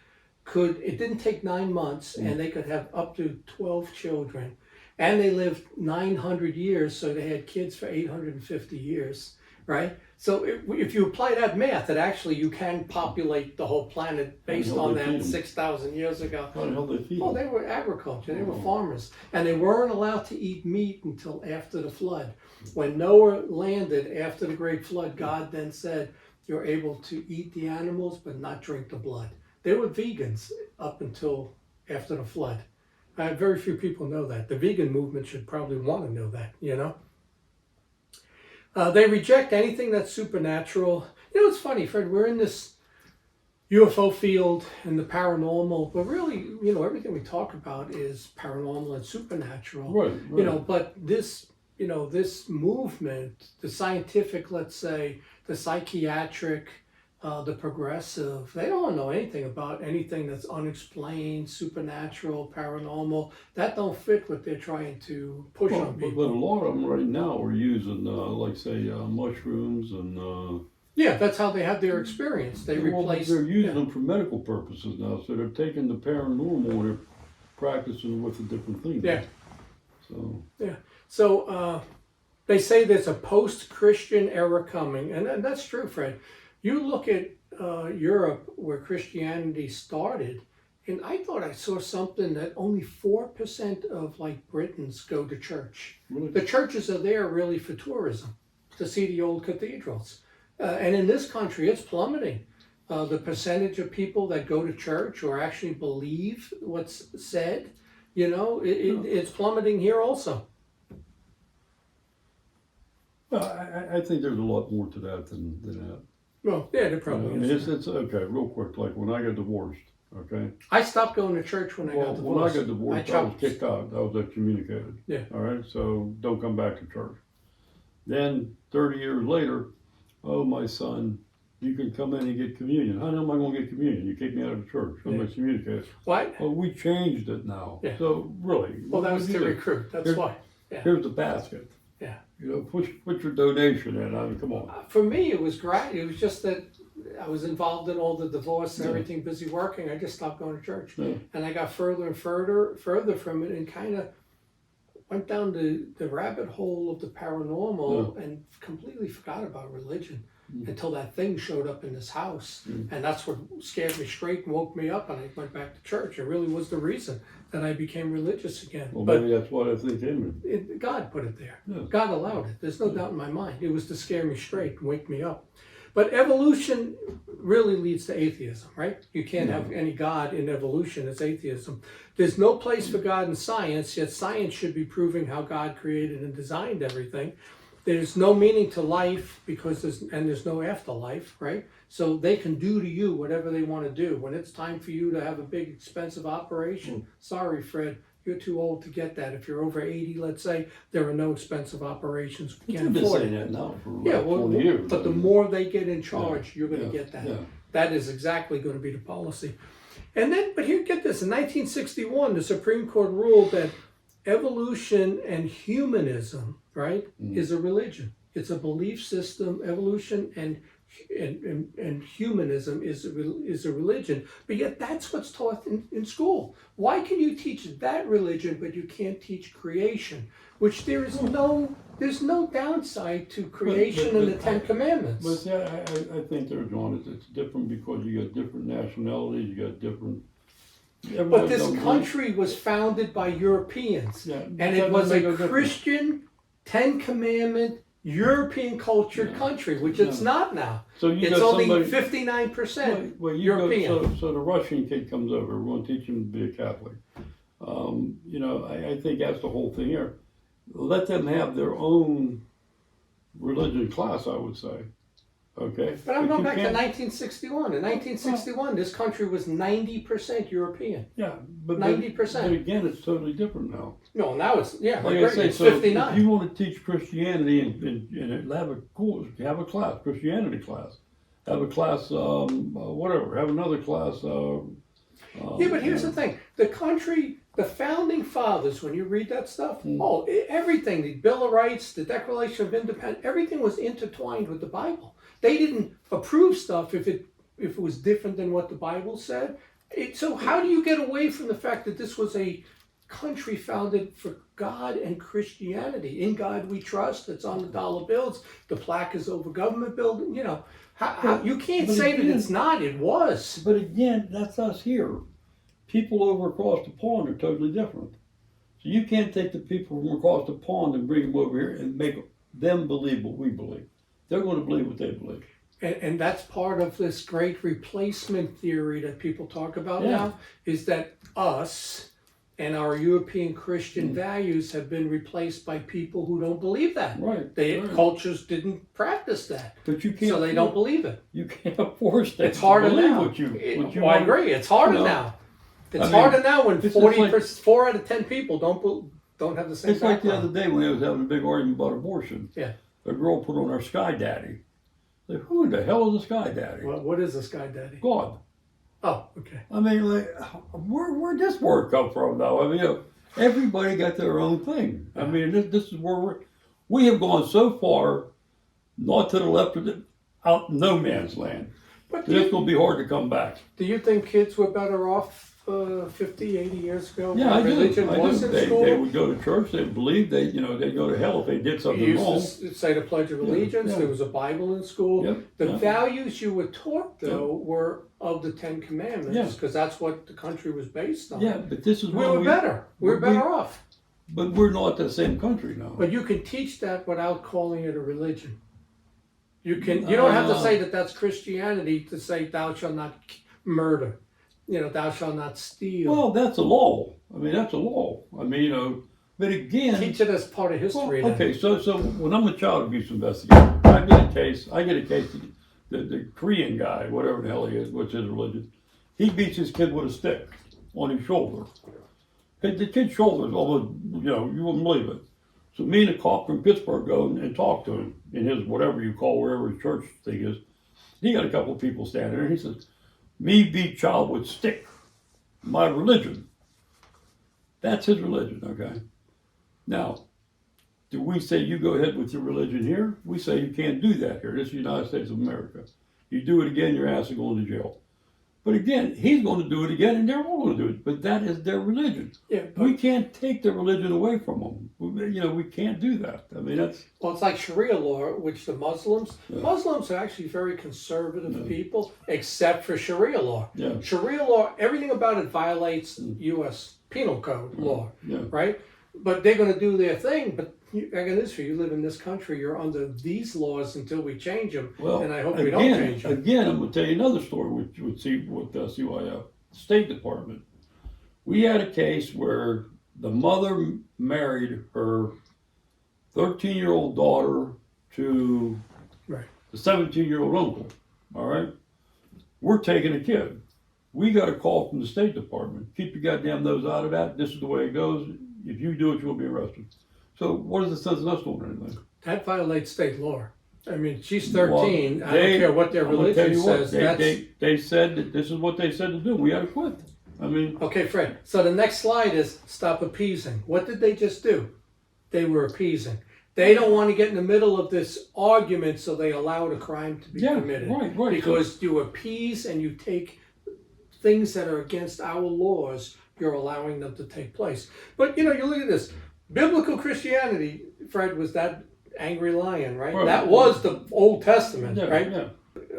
it didn't take 9 months, and they could have up to 12 children. And they lived 900 years, so they had kids for 850 years, right? So if you apply that math, that actually you can populate the whole planet based on that 6,000 years ago. How the hell did they feed Well, them? they were agriculture, they were farmers, and they weren't allowed to eat meat until after the flood. When Noah landed after the great flood, God then said, you're able to eat the animals, but not drink the blood. They were vegans up until after the flood. Very few people know that. The vegan movement should probably want to know that, you know? They reject anything that's supernatural. You know, it's funny, Fred, we're in this UFO field and the paranormal, but really, you know, everything we talk about is paranormal and supernatural. Right. You know, but this movement, the scientific, let's say, the psychiatric, the progressive, they don't know anything about anything that's unexplained, supernatural, paranormal. That don't fit what they're trying to push on But a people. lot of them right now are using, like say, mushrooms and. Yeah, that's how they have their experience. They replace. They're using yeah. them for medical purposes now, so they're taking the paranormal and they're practicing with the different things. Yeah. So. Yeah. So they say there's a post-Christian era coming, and that's true, Fred. You look at Europe where Christianity started, and I thought I saw something that only 4% of like Britons go to church. Really? The churches are there really for tourism, to see the old cathedrals. And in this country, it's plummeting. The percentage of people that go to church or actually believe what's said, it's plummeting here also. Well, I think there's a lot more to that than that. Well, yeah, there I probably mean, is. it's okay, real quick, like when I got divorced, okay? I stopped going to church when I Well, got divorced. when I got divorced, I was chopped- kicked out. I was excommunicated. Yeah. All right, so don't come back to church. Then 30 years later, oh, my son, you can come in and get communion. How am I going to get communion? You kicked me out of the church. I'm Yeah. excommunicated. What? Well, we changed it now. Yeah. So really, Well, that what was do to you do? recruit. That's Here- why. Here's the basket. Yeah. You know, put your donation in. I mean, come on. For me, it was great. It was just that I was involved in all the divorce and Yeah. everything, busy working. I just stopped going to church, Yeah. and I got further and further from it, and kind of went down the rabbit hole of the paranormal and completely forgot about religion until that thing showed up in this house, and that's what scared me straight and woke me up, and I went back to church. It really was the reason that I became religious again. Well, But maybe that's what I think in God put it there. Yeah. God allowed it. There's no doubt in my mind. It was to scare me straight and wake me up. But evolution really leads to atheism, right? You can't have any God in evolution. It's atheism. There's no place for God in science, yet science should be proving how God created and designed everything. There's no meaning to life because there's no afterlife, right? So they can do to you whatever they want to do. When it's time for you to have a big expensive operation, sorry, Fred, you're too old to get that. If you're over 80, let's say, there are no expensive operations. We You've can't been afford saying it. that now for Yeah, like well, 20 years. but the I mean, more they get in charge, you're going to yeah, get that. yeah. That is exactly going to be the policy. And then, but here, get this. In 1961, the Supreme Court ruled that evolution and humanism, right, is a religion. It's a belief system. Evolution and humanism is a religion. But yet that's what's taught in school. Why can you teach that religion, but you can't teach creation? Which there's no downside to creation in the Ten Commandments. But see, I think there's one. It's different because you got different nationalities, you got different. But this country was founded by Europeans, Yeah, and it was a Christian, Ten Commandment, European cultured country, which it's not now. So you It's got only somebody. 59% Well, you European. so the Russian kid comes over. We're going to teach him to be a Catholic. You know, I think that's the whole thing here. Let them have their own religion class, I would say. Okay. But I'm going you back to can't- 1961. In 1961, this country was 90% European. Yeah, but 90%. But again, it's totally different now. No, now it's, yeah, Like I great, say, it's so if 59. you want to teach Christianity and have a course, have a class, Christianity class, have a class, whatever, have another class. Yeah, but here's the thing. The country, the founding fathers, when you read that stuff, everything, the Bill of Rights, the Declaration of Independence, everything was intertwined with the Bible. They didn't approve stuff if it was different than what the Bible said. So how do you get away from the fact that this was a country founded for God and Christianity? In God we trust. It's on the dollar bills. The plaque is over government building. You know, you can't but say that again- it's not. It was. But again, that's us here. People over across the pond are totally different. So you can't take the people from across the pond and bring them over here and make them believe what we believe. They're going to believe what they believe. And that's part of this great replacement theory that people talk about Yeah. now, is that us and our European Christian values have been replaced by people who don't believe that. Right. Their right. cultures didn't practice that, But you can't. so they don't believe it. You can't force them It's harder to believe now. what you I want. agree. It's harder you know, now. It's I mean, harder now when it's 4 out of 10 people don't have the same It's like the background. other day when I was having a big argument about abortion. Yeah. A girl put on her Sky Daddy. Like, who in the hell is a Sky Daddy? What is a sky daddy? God. Oh, okay. I mean, like, where'd this word come from, though? I mean, you know, everybody got their own thing. I mean, this is where we have gone so far, not to the left of the out no man's land. But It's going to be hard to come back. do you think kids were better off 50, 80 years ago? Yeah, I when do. religion I was do. in They school? would go to church. They believed they'd go to hell if they did You something used wrong. to say the Pledge of Allegiance. yeah. There was a Bible in school. Yep, The yeah. values you were taught, though, were of the Ten Commandments, Yeah. because that's what the country was based on. Yeah, but this is We why were better. We were better off. But we're not the same country now. But you can teach that without calling it a religion. You don't have to say that that's Christianity to say thou shalt not murder. You know, thou shalt not steal. Well, that's a law. I mean, that's a law. I mean, you know, But again, Teach it as part of history. well, then. okay, so when I'm a child abuse investigator, I get a case. The Korean guy, whatever the hell he is, what's his religion, he beats his kid with a stick on his shoulder. The kid's shoulder is almost, you wouldn't believe it. So me and a cop from Pittsburgh go and talk to him in his whatever you call wherever his church thing is. He got a couple of people standing there, and he says, "Me beat child with stick, my religion." That's his religion, okay? Now, do we say you go ahead with your religion here? We say you can't do that here. This is the United States of America. You do it again, your ass is going to jail. But again, he's going to do it again, and they're all going to do it. But that is their religion. Yeah, We can't take their religion away from them. We can't do that. I mean, that's well, it's like Sharia law, which the Muslims are actually very conservative people, except for Sharia law. yeah, Sharia law, everything about it violates U.S. Penal Code law, yeah. right? But they're going to do their thing. But I got this for you: live in this country, you're under these laws until we change them, Well, and I hope we don't change them. Again, I'm going to tell you another story with CYF, State Department. We had a case where the mother married her 13-year-old daughter to Right. the 17-year-old uncle. All right, we're taking a kid. We got a call from the State Department. Keep your goddamn nose out of that. This is the way it goes. If you do it, you'll be arrested. So what is the sense of us doing anything? That violates state law. I mean, she's 13. Well, I don't care what their I'm gonna tell religion you what, says. That's they said that this is what they said to do. We had to quit. I mean, okay, Fred. So the next slide is stop appeasing. What did they just do? They were appeasing. They don't want to get in the middle of this argument, so they allow the crime to be committed. right. Because you appease and you take things that are against our laws, you're allowing them to take place. But you look at this. Biblical Christianity, Fred, was that angry lion, right? Right. That was the Old Testament, Yeah, right? yeah.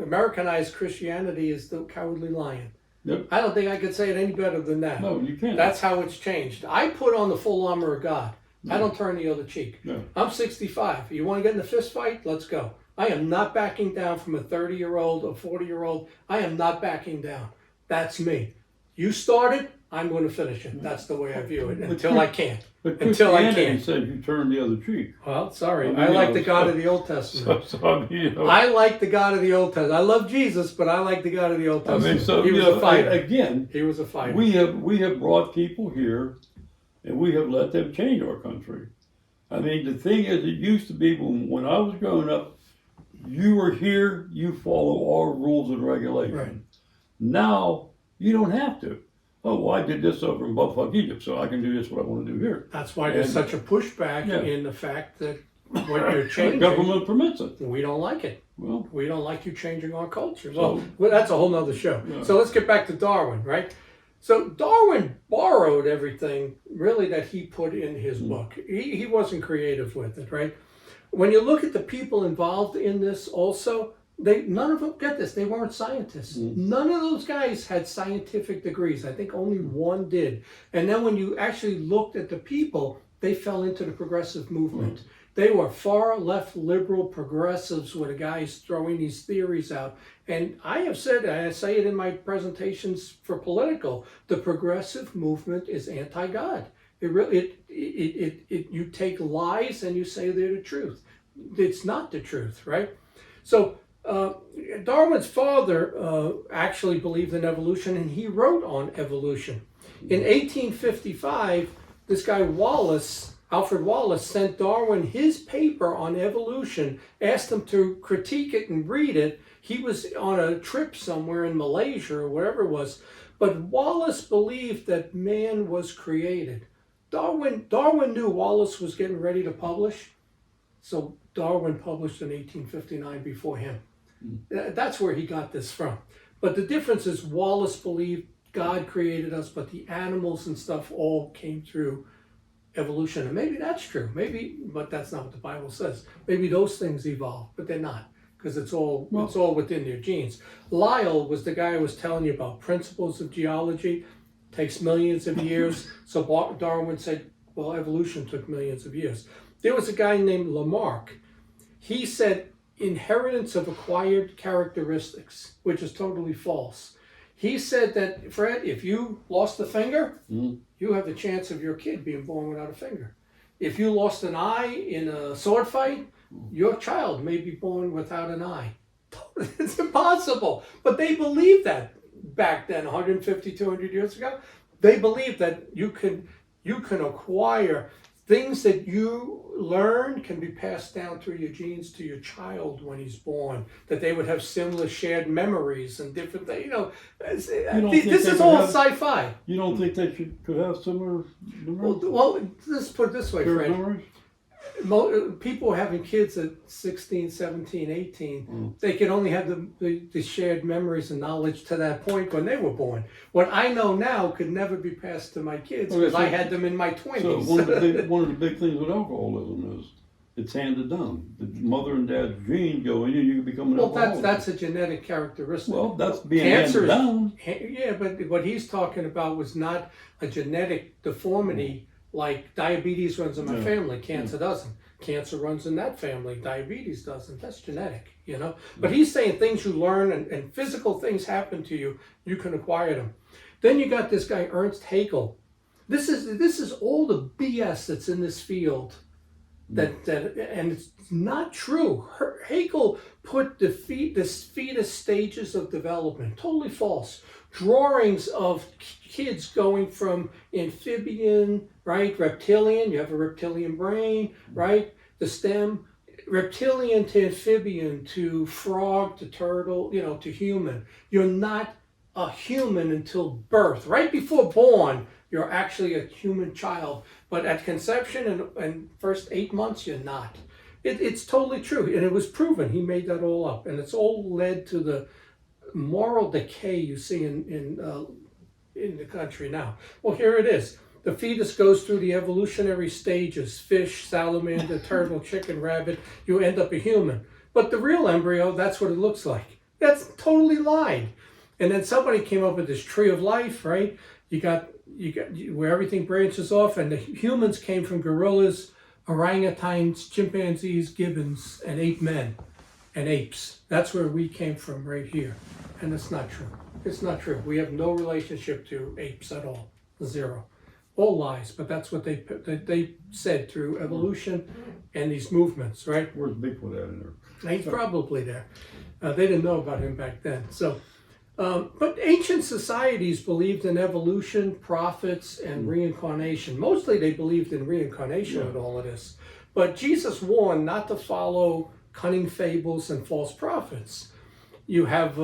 Americanized Christianity is the cowardly lion. Yep. I don't think I could say it any better than that. No, you can't. That's how it's changed. I put on the full armor of God. I don't turn the other cheek. No. I'm 65. You want to get in a fist fight? Let's go. I am not backing down from a 30-year-old or 40-year-old. I am not backing down. That's me. You started, I'm going to finish it. That's the way I view it until I can't. But Until I Christianity can't. said you turn the other cheek. Well, sorry. I mean, I like you the know, God so- of the Old Testament. So I mean, I like the God of the Old Testament. I love Jesus, but I like the God of the Old I Testament. mean, so he was a fighter. again, He was a fighter. we have brought people here, and we have let them change our country. I mean, the thing is, it used to be when I was growing up, you were here, you follow our rules and regulations. Right. Now you don't have to. Oh, well, I did this over in Buffalo, Egypt, so I can do this what I want to do here. That's why there's And- such a pushback Yeah. in the fact that what you're The changing, government permits it. we don't like it. Well, We don't like you changing our culture. So- Well, that's a whole nother show. Yeah. So let's get back to Darwin, right? So Darwin borrowed everything really that he put in his book. He wasn't creative with it, right? When you look at the people involved in this also, none of them, get this, they weren't scientists. None of those guys had scientific degrees. I think only one did. And then when you actually looked at the people, they fell into the progressive movement. They were far left liberal progressives were the guys throwing these theories out. And I have said, and I say it in my presentations for political, the progressive movement is anti-God. It really, you take lies and you say they're the truth. It's not the truth, right? So Darwin's father actually believed in evolution, and he wrote on evolution. In 1855, this guy Alfred Wallace, sent Darwin his paper on evolution, asked him to critique it and read it. He was on a trip somewhere in Malaysia or wherever it was, but Wallace believed that man was created. Darwin knew Wallace was getting ready to publish, so Darwin published in 1859 before him. That's where he got this from. But the difference is Wallace believed God created us, but the animals and stuff all came through evolution. And maybe that's true. Maybe, but that's not what the Bible says. Maybe those things evolved, but they're not, because it's all within their genes. Lyell was the guy I was telling you about, principles of geology. Takes millions of years. So Darwin said, well, evolution took millions of years. There was a guy named Lamarck. He said inheritance of acquired characteristics, which is totally false. He said that, Fred, if you lost a finger, you have the chance of your kid being born without a finger. if you lost an eye in a sword fight, your child may be born without an eye. It's impossible. But they believed that back then, 150, 200 years ago. They believed that you can acquire things that you learn can be passed down through your genes to your child when he's born. That they would have similar shared memories and different things. This is all sci-fi. You don't think they could have similar memories? Well, let's put it this way, Shared Fred. memories? People having kids at 16, 17, 18, they can only have the shared memories and knowledge to that point when they were born. What I know now could never be passed to my kids because I had them in my 20s. So one of the big things with alcoholism is it's handed down. The mother and dad's genes go in and you become an alcoholic. That's a genetic characteristic. Well, that's being handed down. Yeah, but what he's talking about was not a genetic deformity. Like diabetes runs in my family, cancer doesn't. Cancer runs in that family, diabetes doesn't. That's genetic, But he's saying things you learn and physical things happen to you, you can acquire them. Then you got this guy, Ernst Haeckel. This is all the BS that's in this field. And it's not true. Haeckel put the fetus stages of development, totally false. Drawings of kids going from amphibian, right, reptilian, you have a reptilian brain, right, the stem, reptilian to amphibian to frog to turtle, to human. You're not a human until birth. Right before born, you're actually a human child. But at conception and first 8 months, you're not. It's totally true. And it was proven. He made that all up. And it's all led to the moral decay you see in the country now. Well, here it is. The fetus goes through the evolutionary stages: fish, salamander, turtle, chicken, rabbit. You end up a human. But the real embryo, that's what it looks like. That's totally lied. And then somebody came up with this tree of life, right? You got where everything branches off, and the humans came from gorillas, orangutans, chimpanzees, gibbons, and ape men and apes. That's where we came from, right here. And it's not true. It's not true. We have no relationship to apes at all. Zero. All lies, but that's what they said through evolution and these movements, right? Where's Bigfoot at in there? He's probably there. They didn't know about him back then. But ancient societies believed in evolution, prophets, and reincarnation. Mostly they believed in reincarnation with all of this. But Jesus warned not to follow cunning fables and false prophets. You have,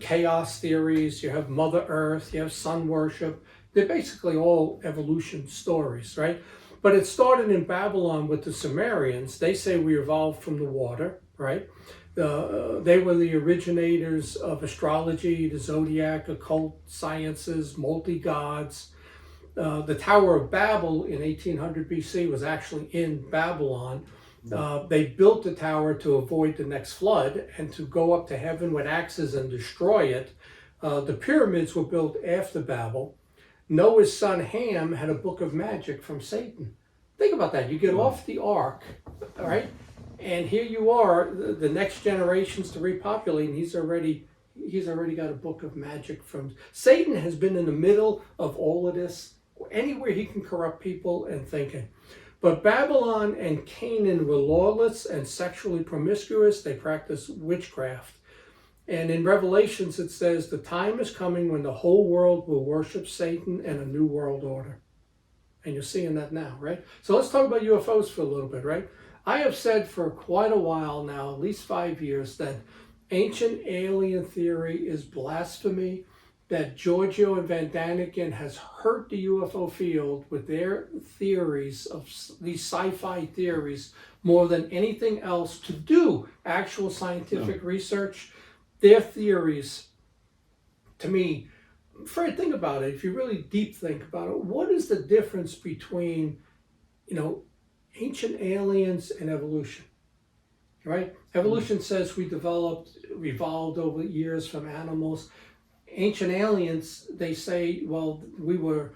chaos theories, you have Mother Earth, you have sun worship. They're basically all evolution stories, right? But it started in Babylon with the Sumerians. They say we evolved from the water, right? They were the originators of astrology, the zodiac, occult sciences, multi-gods. The Tower of Babel in 1800 BC was actually in Babylon. They built the tower to avoid the next flood and to go up to heaven with axes and destroy it. The pyramids were built after Babel. Noah's son Ham had a book of magic from Satan. Think about that. You get off the ark, all right? And here you are, the next generations to repopulate, and he's already got a book of magic from Satan. Has been in the middle of all of this, anywhere he can corrupt people and thinking. But Babylon and Canaan were lawless and sexually promiscuous. They practiced witchcraft. And in Revelations it says the time is coming when the whole world will worship Satan and a new world order. And you're seeing that now, right? So let's talk about UFOs for a little bit, right? I have said for quite a while now, at least 5 years, that ancient alien theory is blasphemy, that Giorgio and Van Daniken has hurt the UFO field with their theories of these sci-fi theories more than anything else to do actual scientific research. Their theories, to me, Fred, think about it. If you really deep think about it, what is the difference between, ancient aliens and evolution, right? Evolution says we evolved over years from animals. Ancient aliens, they say, well, we were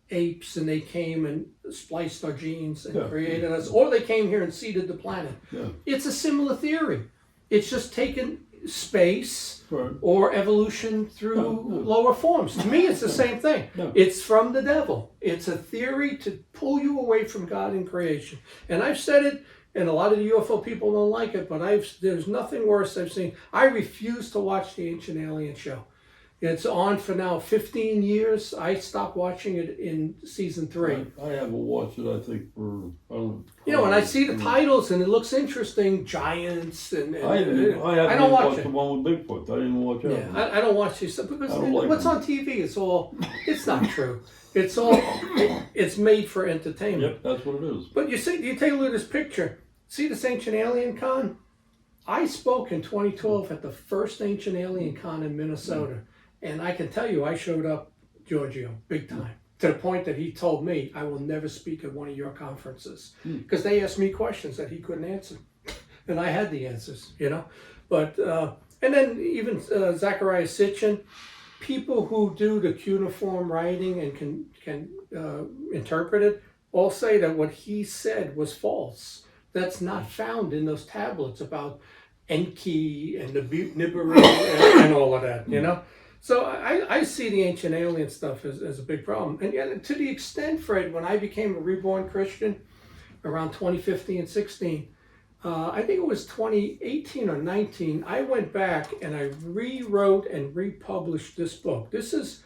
apes and they came and spliced our genes and created us, or they came here and seeded the planet. Yeah. It's a similar theory. It's just taken space Right. or evolution through No. lower forms. To me, it's the same thing. No. It's from the devil. It's a theory to pull you away from God in creation. And I've said it, and a lot of the UFO people don't like it, but there's nothing worse I've seen. I refuse to watch the Ancient Alien show. It's on for now 15 years. I stopped watching it in season 3. I haven't watched it, I think, for, I don't know. You know, when I see the titles and it looks interesting, giants, and I haven't I don't even watch watched it. the one with Bigfoot. I didn't watch that Yeah, one. I don't watch these stuff because I don't like what's them. on TV is it's not true. It's all, it's made for entertainment. Yep, that's what it is. But you take a look at this picture. See this Ancient Alien Con? I spoke in 2012 at the first Ancient Alien Con in Minnesota. And I can tell you, I showed up, Giorgio, big time. To the point that he told me, I will never speak at one of your conferences. Because they asked me questions that he couldn't answer. And I had the answers, you know. But, and then even Zachariah Sitchin, people who do the cuneiform writing and can interpret it, all say that what he said was false. That's not found in those tablets about Enki and the Nibiru and all of that, you know. So I see the Ancient Alien stuff as a big problem. And yet, to the extent, Fred, when I became a reborn Christian around 2015 and 16, I think it was 2018 or 19, I went back and I rewrote and republished this book. This is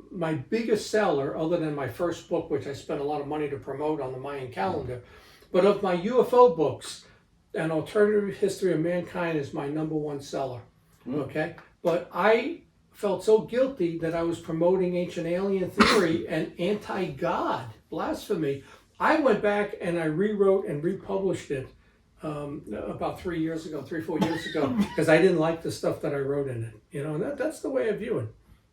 my biggest seller, other than my first book, which I spent a lot of money to promote on the Mayan calendar. But of my UFO books, An Alternative History of Mankind is my #1 seller. Okay? But I felt so guilty that I was promoting ancient alien theory and anti-God blasphemy. I went back and I rewrote and republished it about 3 years ago, 4 years ago, because I didn't like the stuff that I wrote in it. You know, and that's the way I view it.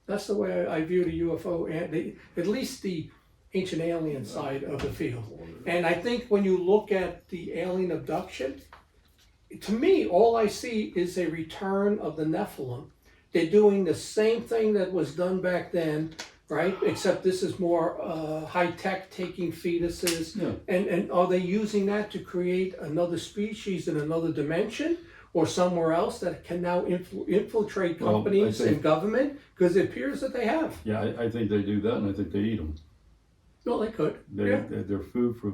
That's the way I view the UFO, and at least the ancient alien side of the field. And I think when you look at the alien abduction, to me, all I see is a return of the Nephilim. They're doing the same thing that was done back then, right? Except this is more high tech, taking fetuses. Yeah. And are they using that to create another species in another dimension or somewhere else that can now infiltrate Well, I companies think- and government? Because it appears that they have. Yeah, I think they do that, and I think they eat them. Well, they could. Yeah. They're food for,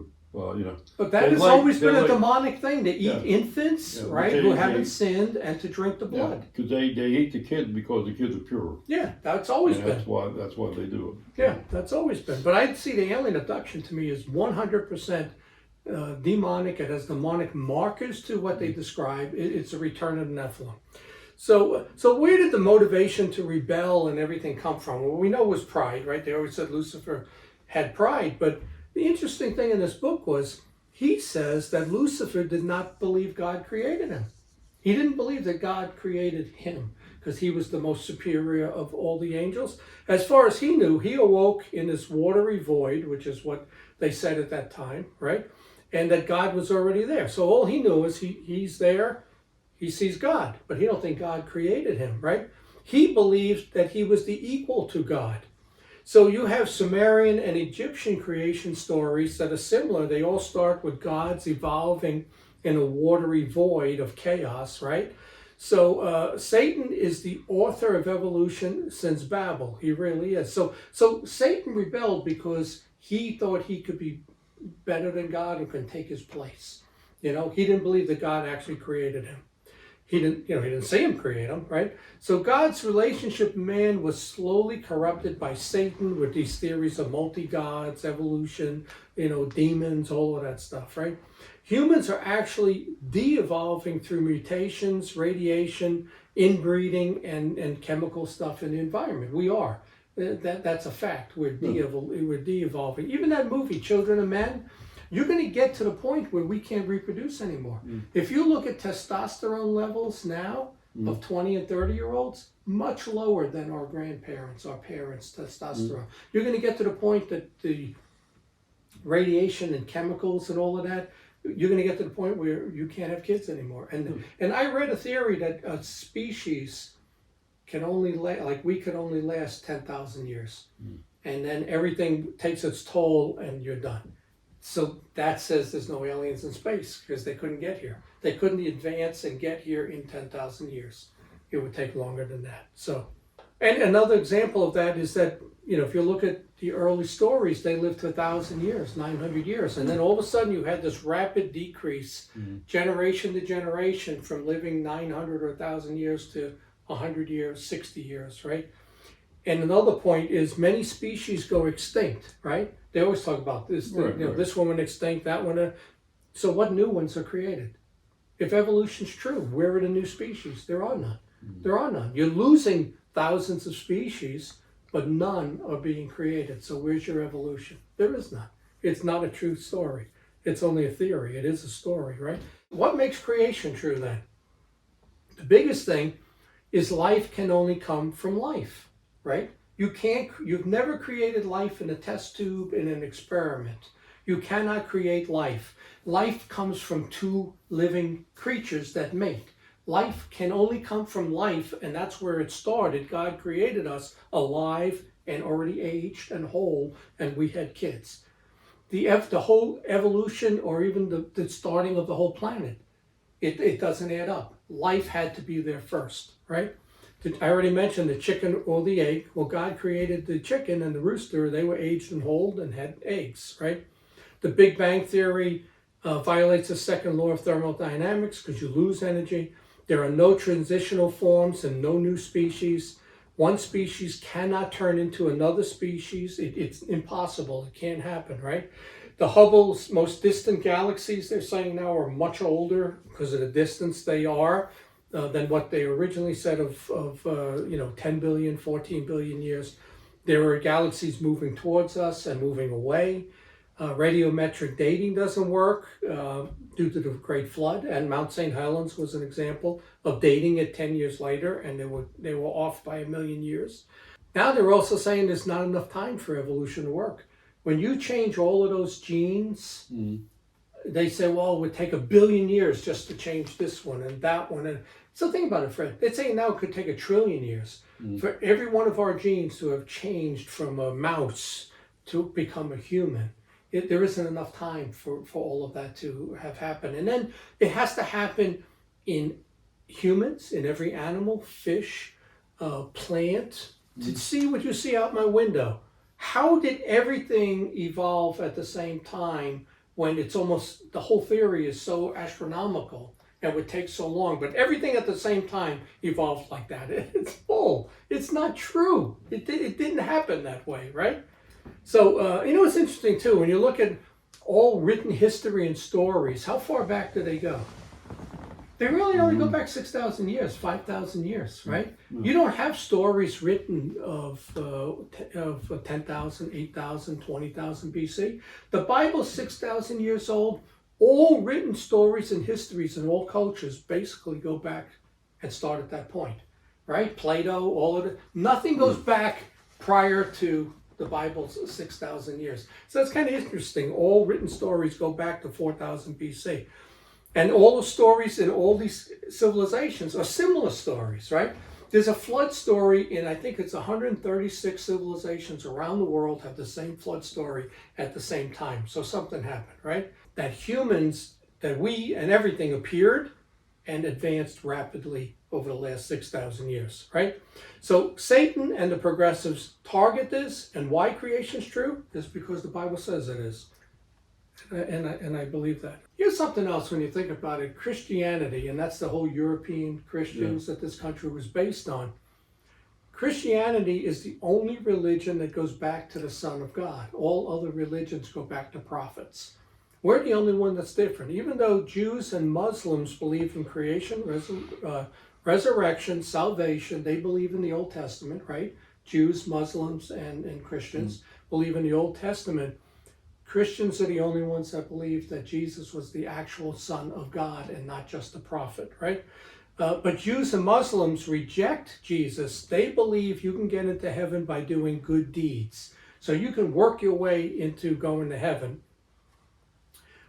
you know. But that They has like- always been they a like- demonic thing, to eat Yeah. infants, Yeah, but right, they- who haven't they- sinned, and to drink the blood. Because they eat the kids because the kids are pure. Yeah, that's always And been. that's why they do it. Yeah, that's always been. But I'd see the alien abduction to me as 100% demonic. It has demonic markers to what they describe. It's a return of the Nephilim. So where did the motivation to rebel and everything come from? Well, we know it was pride, right? They always said Lucifer had pride. But the interesting thing in this book was he says that Lucifer did not believe God created him. He didn't believe that God created him because he was the most superior of all the angels. As far as he knew, he awoke in this watery void, which is what they said at that time, right? And that God was already there. So all he knew is he's there, he sees God, but he don't think God created him, right? He believed that he was the equal to God. So you have Sumerian and Egyptian creation stories that are similar. They all start with gods evolving in a watery void of chaos, right? So Satan is the author of evolution since Babel. He really is. So Satan rebelled because he thought he could be better than God and could take his place. You know, he didn't believe that God actually created him. He didn't see him create him, right? So God's relationship with man was slowly corrupted by Satan with these theories of multi-gods, evolution, demons, all of that stuff, right? Humans are actually de-evolving through mutations, radiation, inbreeding, and chemical stuff in the environment. We are. That's a fact. We're de-evolving. Even that movie, Children of Men, you're going to get to the point where we can't reproduce anymore. If you look at testosterone levels now of 20 and 30-year-olds, much lower than our grandparents, our parents' testosterone. You're going to get to the point that the radiation and chemicals and all of that, you're going to get to the point where you can't have kids anymore. And I read a theory that a species can only we could only last 10,000 years. And then everything takes its toll and you're done. So that says there's no aliens in space because they couldn't get here. They couldn't advance and get here in 10,000 years. It would take longer than that. So, and another example of that is that, if you look at the early stories, they lived to 1,000 years, 900 years. And then all of a sudden you had this rapid decrease, generation to generation, from living 900 or 1,000 years to 100 years, 60 years, right? And another point is many species go extinct, right? They always talk about this, Right, right. this one went extinct, that one. So what new ones are created? If evolution's true, where are the new species? There are none. There are none. You're losing thousands of species, but none are being created. So where's your evolution? There is none. It's not a true story. It's only a theory. It is a story, right? What makes creation true then? The biggest thing is life can only come from life, right? You've never created life in a test tube in an experiment. You cannot create life. Life comes from two living creatures that mate. Life can only come from life, and that's where it started. God created us alive and already aged and whole, and we had kids. The whole evolution, or even the starting of the whole planet, it doesn't add up. Life had to be there first, right? I already mentioned the chicken or the egg. Well, God created the chicken and the rooster. They were aged and whole and had eggs, right? The Big Bang Theory violates the second law of thermodynamics because you lose energy. There are no transitional forms and no new species. One species cannot turn into another species. It's impossible. It can't happen, right? The Hubble's most distant galaxies, they're saying now, are much older because of the distance they are than what they originally said of 10 billion, 14 billion years. There are galaxies moving towards us and moving away. Radiometric dating doesn't work due to the Great Flood, and Mount St. Helens was an example of dating it 10 years later, and they were off by 1,000,000 years. Now they're also saying there's not enough time for evolution to work. When you change all of those genes, they say, well, it would take 1,000,000,000 years just to change this one and that one. And so think about it, Fred. They're saying now it could take 1,000,000,000,000 years for every one of our genes to have changed from a mouse to become a human. There isn't enough time for all of that to have happened. And then it has to happen in humans, in every animal, fish, plant. To see what you see out my window. How did everything evolve at the same time when it's almost, the whole theory is so astronomical and would take so long, but everything at the same time evolved like that? It's bull. It's not true. It didn't happen that way, right? So, it's interesting too, when you look at all written history and stories, how far back do they go? They really only go back 6,000 years, 5,000 years, right? You don't have stories written of 10,000, 8,000, 20,000 BC. The Bible's 6,000 years old. All written stories and histories in all cultures basically go back and start at that point, right? Plato, all of it. Nothing goes back prior to the Bible's 6,000 years. So that's kind of interesting. All written stories go back to 4,000 BC. And all the stories in all these civilizations are similar stories, right? There's a flood story in, I think it's 136 civilizations around the world have the same flood story at the same time. So something happened, right? That humans, that we and everything appeared and advanced rapidly over the last 6,000 years, right? So Satan and the progressives target this, and why creation's true is because the Bible says it is. And I believe that. Here's something else when you think about it. Christianity, and that's the whole European Christians that this country was based on. Christianity is the only religion that goes back to the Son of God. All other religions go back to prophets. We're the only one that's different. Even though Jews and Muslims believe in creation, resurrection, salvation, they believe in the Old Testament, right? Jews, Muslims, and Christians believe in the Old Testament. Christians are the only ones that believe that Jesus was the actual Son of God and not just a prophet, right? But Jews and Muslims reject Jesus. They believe you can get into heaven by doing good deeds. So you can work your way into going to heaven.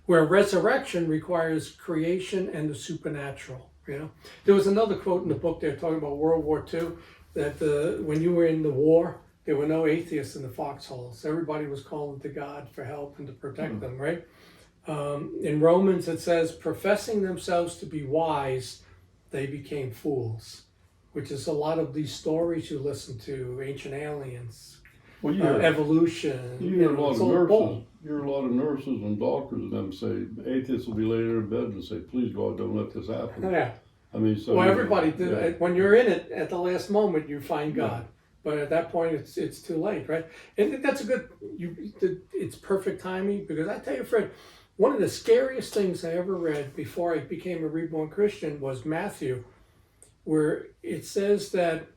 Where resurrection requires creation and the supernatural, There was another quote in the book there talking about World War II, that when you were in the war, There were no atheists in the foxholes. Everybody was calling to God for help and to protect them, right? In Romans, it says, professing themselves to be wise, they became fools, which is a lot of these stories you listen to, ancient aliens, Well, you hear, evolution. you hear a lot it's of all nurses. bull. You hear a lot of nurses and doctors and them say atheists will be laying in bed and say, "Please God, don't let this happen." Yeah. I mean, so Well, everybody did. yeah. When you're in it, at the last moment, you find Yeah. God. But at that point, it's too late, right? And that's a good. It's perfect timing because I tell you, Fred, one of the scariest things I ever read before I became a reborn Christian was Matthew, where it says that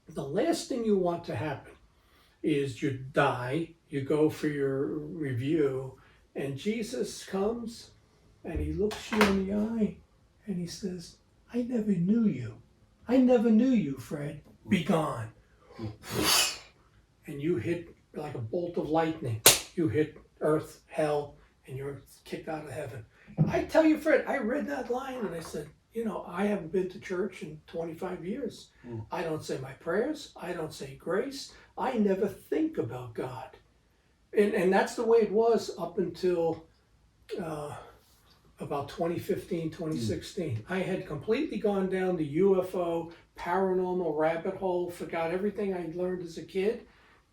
the last thing you want to happen is you die, you go for your review, and Jesus comes and he looks you in the eye and he says, I never knew you. I never knew you, Fred. Be gone. And you hit like a bolt of lightning. You hit earth, hell, and you're kicked out of heaven. I tell you, Fred, I read that line and I said, I haven't been to church in 25 years. I don't say my prayers. I don't say grace. I never think about God. And that's the way it was up until about 2015, 2016. I had completely gone down the UFO, paranormal rabbit hole, forgot everything I learned as a kid.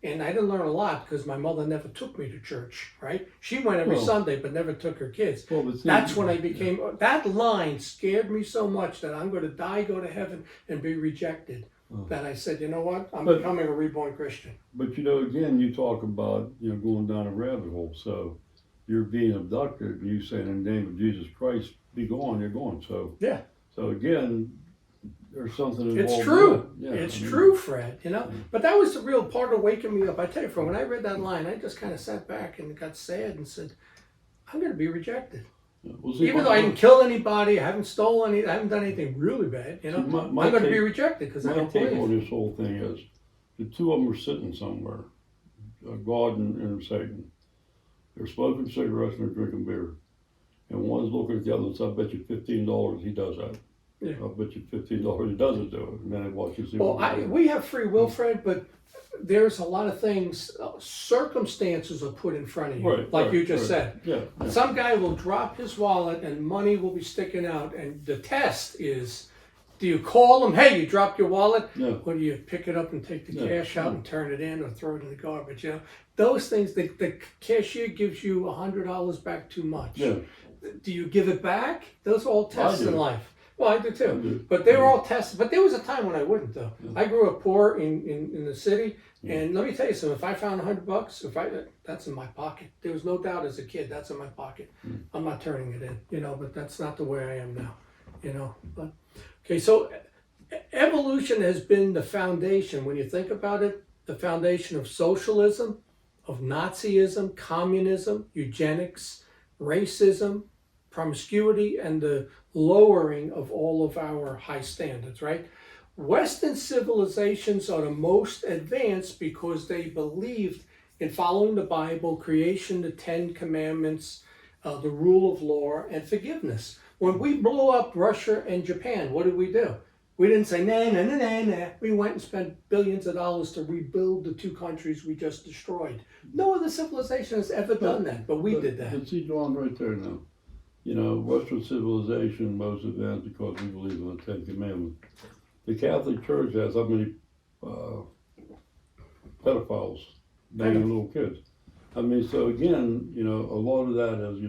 And I didn't learn a lot because my mother never took me to church, right? She went every Sunday, but never took her kids. That's when I became, that line scared me so much that I'm going to die, go to heaven, and be rejected. That I said, you know what? I'm becoming a reborn Christian. But again, you talk about, going down a rabbit hole. So you're being abducted, and you saying in the name of Jesus Christ, be gone, you're going. So yeah. So again, there's something involved. It's true. Yeah, it's true, Fred. But that was the real part of waking me up. I tell you, from when I read that line, I just kind of sat back and got sad and said, I'm going to be rejected. Yeah. Well, see, even though I didn't kill anybody, I haven't stolen any, I haven't done anything really bad. I'm going to be rejected because I don't believe. My take believe. on this whole thing is, the two of them are sitting somewhere, God and Satan. They're smoking cigarettes and they're drinking beer, and one's looking at the other and says, "I bet you $15 he does that." Yeah. I bet you $15 he doesn't do it, and then I watch you see. Well, we have free will, Fred, but there's a lot of things, circumstances are put in front of you, like you just said. Yeah. Some guy will drop his wallet and money will be sticking out, and the test is, do you call him, hey, you dropped your wallet? Yeah. Or do you pick it up and take the cash out and turn it in or throw it in the garbage? Those things, the cashier gives you $100 back too much. Yeah. Do you give it back? Those are all tests in life. Well, I do too. I do. But they were all tests. But there was a time when I wouldn't, though. Yeah. I grew up poor in the city. And let me tell you something. If I found $100, that's in my pocket. There was no doubt as a kid, that's in my pocket. I'm not turning it in, but that's not the way I am now, But, okay, so evolution has been the foundation, when you think about it, the foundation of socialism, of Nazism, communism, eugenics, racism, promiscuity, and the lowering of all of our high standards, right? Western civilizations are the most advanced because they believed in following the Bible, creation, the 10 Commandments, the rule of law, and forgiveness. When we blew up Russia and Japan, what did we do? We didn't say, nah. We went and spent billions of dollars to rebuild the two countries we just destroyed. No other civilization has ever done that, but we did that. But see, John, right there now. Western civilization most advanced because we believe in the 10 Commandments. The Catholic Church has how many pedophiles banging little kids? I mean, so again, a lot of that is,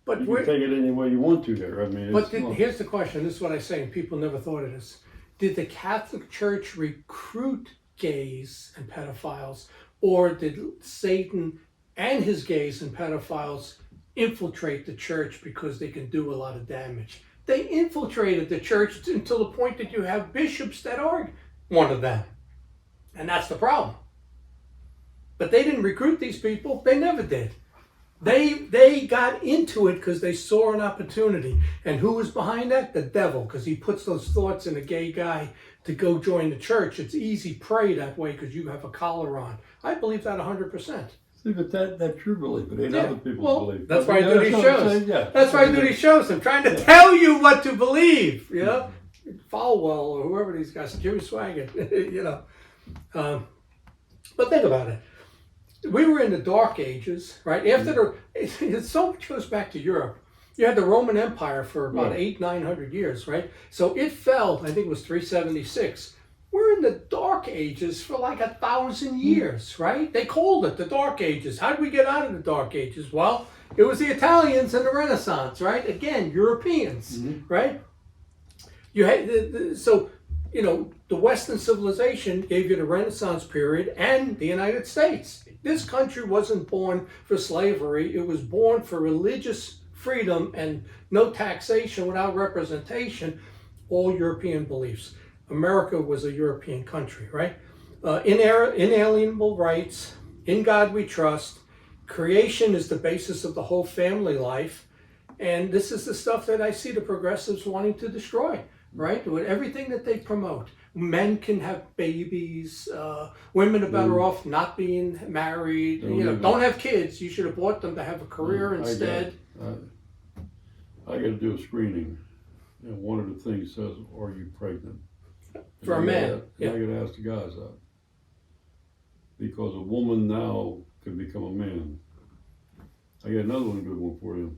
but you can take it any way you want to there. I mean, here's the question. This is what I say, and people never thought of this. Did the Catholic Church recruit gays and pedophiles, or did Satan and his gays and pedophiles infiltrate the church because they can do a lot of damage? They infiltrated the church until the point that you have bishops that are one of them. And that's the problem. But they didn't recruit these people. They never did. They got into it because they saw an opportunity. And who was behind that? The devil, because he puts those thoughts in a gay guy to go join the church. It's easy prey that way because you have a collar on. I believe that 100%. See, but that's your belief. It ain't other people's belief. That's why I do these shows. That's why I do these shows. I'm trying to tell you what to believe. Falwell or whoever these guys, Jimmy Swaggart, But think about it. We were in the Dark Ages, right? After so much goes back to Europe. You had the Roman Empire for about Right. 900 years, right? So it fell, I think it was 376. We're in the Dark Ages for like 1,000 years, right? They called it the Dark Ages. How did we get out of the Dark Ages? Well, it was the Italians and the Renaissance, right? Again, Europeans, right? You had so the Western civilization gave you the Renaissance period and the United States. This country wasn't born for slavery; it was born for religious freedom and no taxation without representation. All European beliefs. America was a European country, right? Inalienable rights. In God we trust. Creation is the basis of the whole family life. And this is the stuff that I see the progressives wanting to destroy, right? With everything that they promote. Men can have babies. Women are better off not being married. Don't have kids. You should have bought them to have a career instead. I got to do a screening. And one of the things says, "Are you pregnant?" For a man. I got to ask the guys that. Because a woman now can become a man. I got another good one for you.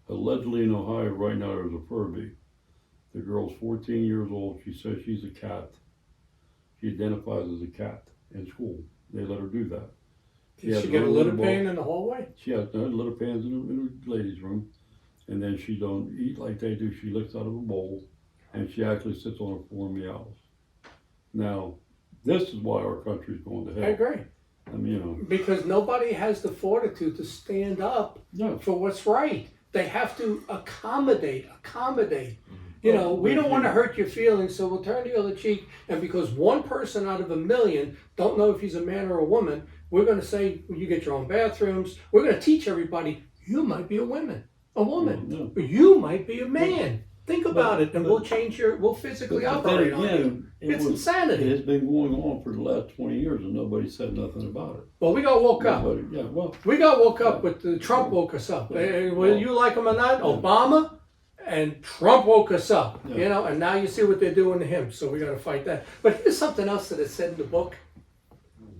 Allegedly in Ohio right now there's a Furby. The girl's 14 years old. She says she's a cat. She identifies as a cat in school. They let her do that. Did she get a litter pan in the hallway? She has no litter pans in the ladies' room. And then she don't eat like they do. She licks out of a bowl. And she actually sits on her floor and meows. Now, this is why our country's going to hell. I agree. I mean, because nobody has the fortitude to stand up for what's right. They have to accommodate. We don't want to hurt your feelings, so we'll turn the other cheek. And because one person out of a million don't know if he's a man or a woman, we're going to say, you get your own bathrooms. We're going to teach everybody, you might be a woman. You might be a man. Think about it, and we'll physically operate on you. It's insanity. It has been going on for the last 20 years, and nobody said nothing about it. Well, we got woke up. We got woke up with Trump woke us up. Whether you like him or not, Obama and Trump woke us up. And now you see what they're doing to him. So we got to fight that. But here's something else that it said in the book.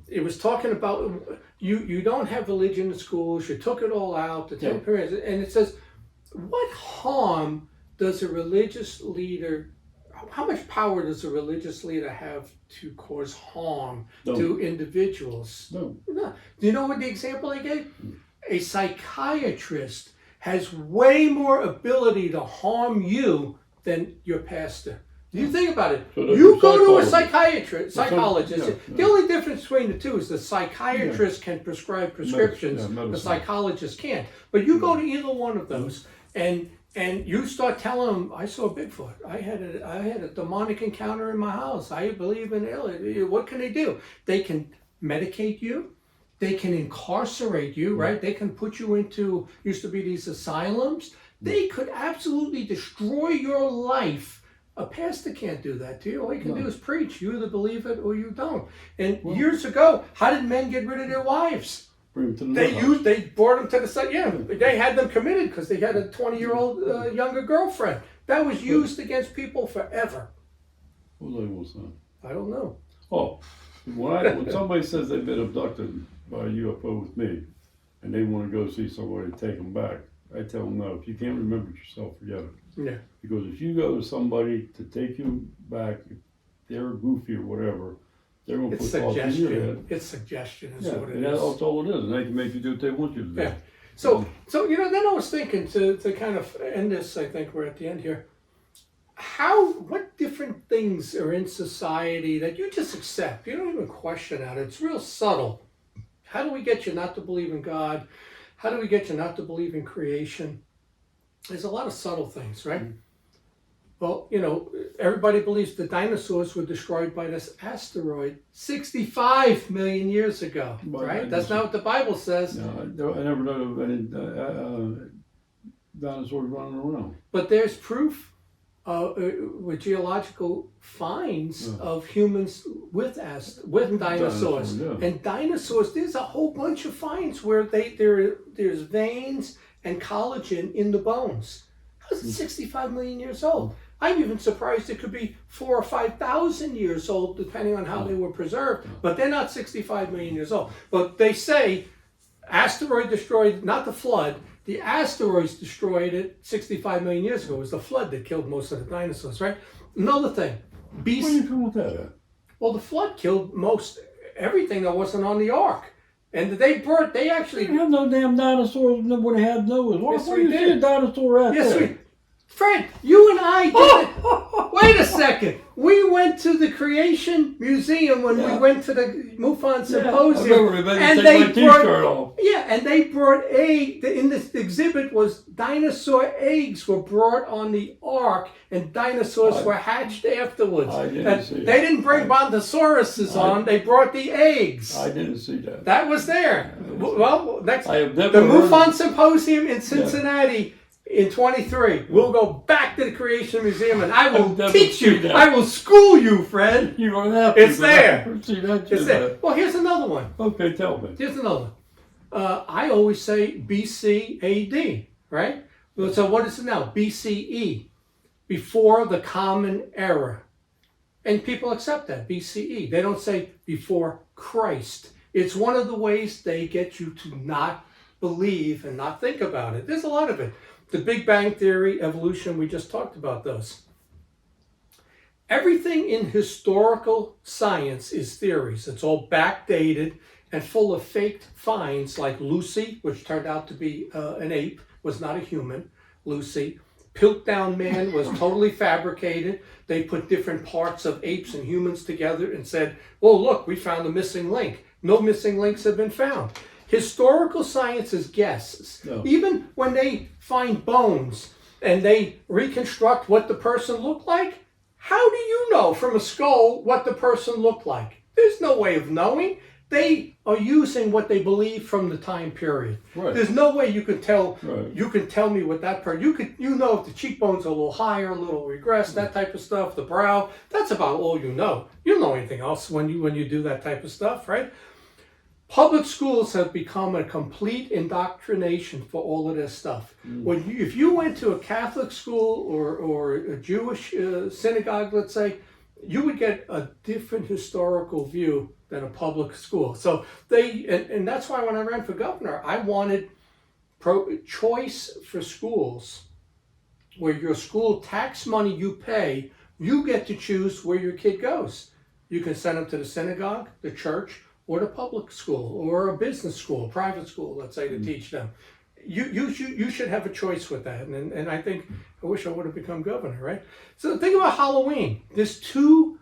It was talking about you don't have religion in schools. You took it all out. The 10 periods, and it says, what harm does a religious leader? How much power does a religious leader have to cause harm to individuals? No. Do you know what the example they gave? A psychiatrist has way more ability to harm you than your pastor. Do you think about it? So you go to a psychologist. The only difference between the two is the psychiatrist can prescribe prescriptions, the psychologist can't. But you go to either one of those, and you start telling them, I saw Bigfoot. I had a demonic encounter in my house. I believe in aliens. What can they do? They can medicate you. They can incarcerate you, right? They can put you into, used to be these asylums. They could absolutely destroy your life. A pastor can't do that to you. All he can do is preach. You either believe it or you don't. And years ago, how did men get rid of their wives? Bring them to the They brought them to the site. Yeah, they had them committed because they had a 20-year-old younger girlfriend. That was used against people forever. What was I going to say? I don't know. Oh, when somebody says they've been abducted by a UFO with me, and they want to go see somebody to take them back, I tell them no. If you can't remember it yourself, forget it. Yeah. Because if you go to somebody to take you back, if they're goofy or whatever, they're going to put thoughts in your head. It's suggestion is what it and is. That's all it is. And they can make you do what they want you to do. Yeah. So then I was thinking to kind of end this, I think we're at the end here. What different things are in society that you just accept? You don't even question that. It's real subtle. How do we get you not to believe in God? How do we get you not to believe in creation? There's a lot of subtle things, right? Well, everybody believes the dinosaurs were destroyed by this asteroid 65 million years ago, right? That's not what the Bible says. No, I never know of any dinosaurs running around. But there's proof with geological finds of humans with dinosaurs. And dinosaurs, there's a whole bunch of finds where there's veins and collagen in the bones. How's it 65 million years old? I'm even surprised it could be 4,000 or 5,000 years old, depending on how they were preserved. But they're not 65 million years old. But they say asteroid destroyed, not the flood. The asteroids destroyed it 65 million years ago. It was the flood that killed most of the dinosaurs, right? Another thing, What are you doing with that? well, the flood killed most everything that wasn't on the ark. And they We actually, didn't have no damn dinosaurs when they had Noah's. Yes, Where we do you see did. a dinosaur out yes, there? Fred, you and I did it. Wait a second. We went to the Creation Museum when we Yeah. went to the MUFON I Symposium. remember they made and me they take my t-shirt off. Yeah, and they brought in this exhibit was dinosaur eggs were brought on the ark, and dinosaurs were hatched afterwards. I didn't And see it. they didn't bring Brontosauruses on; they brought the eggs. I didn't see that. That was there. Well, next I have the never heard MUFON Symposium in Cincinnati. In 23, we'll go back to the Creation Museum and I will I've never teach you. seen that. I will school you, Fred. You don't have to. It's but I there. never see that It's shit. there. Well, here's another one. Okay, tell me. Here's another one. I always say BC AD, right? So what is it now? BCE, before the Common Era. And people accept that, BCE. They don't say before Christ. It's one of the ways they get you to not believe and not think about it. There's a lot of it. The Big Bang Theory, evolution, we just talked about those. Everything in historical science is theories. It's all backdated and full of fake finds like Lucy, which turned out to be an ape, was not a human, Lucy. Piltdown Man was totally fabricated. They put different parts of apes and humans together and said, oh, look, we found a missing link. No missing links have been found. Historical science is guesses. No. Even when they find bones and they reconstruct what the person looked like, how do you know from a skull what the person looked like? There's no way of knowing. They are using what they believe from the time period. Right. There's no way you can tell. Right. You can tell me what that person. You know if the cheekbones are a little higher, a little regressed, that type of stuff. The brow. That's about all you know. You don't know anything else when you do that type of stuff, right? Public schools have become a complete indoctrination for all of this stuff. If you went to a Catholic school or a Jewish synagogue, let's say, you would get a different historical view than a public school. So and that's why when I ran for governor, I wanted choice for schools where your school tax money you pay, you get to choose where your kid goes. You can send them to the synagogue, the church, or the public school, or a business school, private school, let's say, to teach them. You should have a choice with that. And I think, I wish I would have become governor, right? So think about Halloween. There's two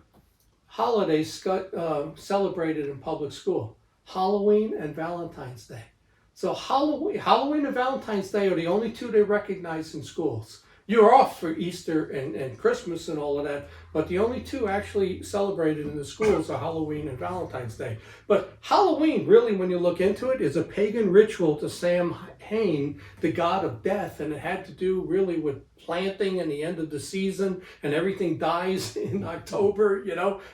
holidays celebrated in public school, Halloween and Valentine's Day. So Halloween and Valentine's Day are the only two they recognize in schools. You're off for Easter and Christmas and all of that, but the only two actually celebrated in the schools are Halloween and Valentine's Day. But Halloween, really, when you look into it, is a pagan ritual to Samhain, the god of death, and it had to do really with planting and the end of the season, and everything dies in October,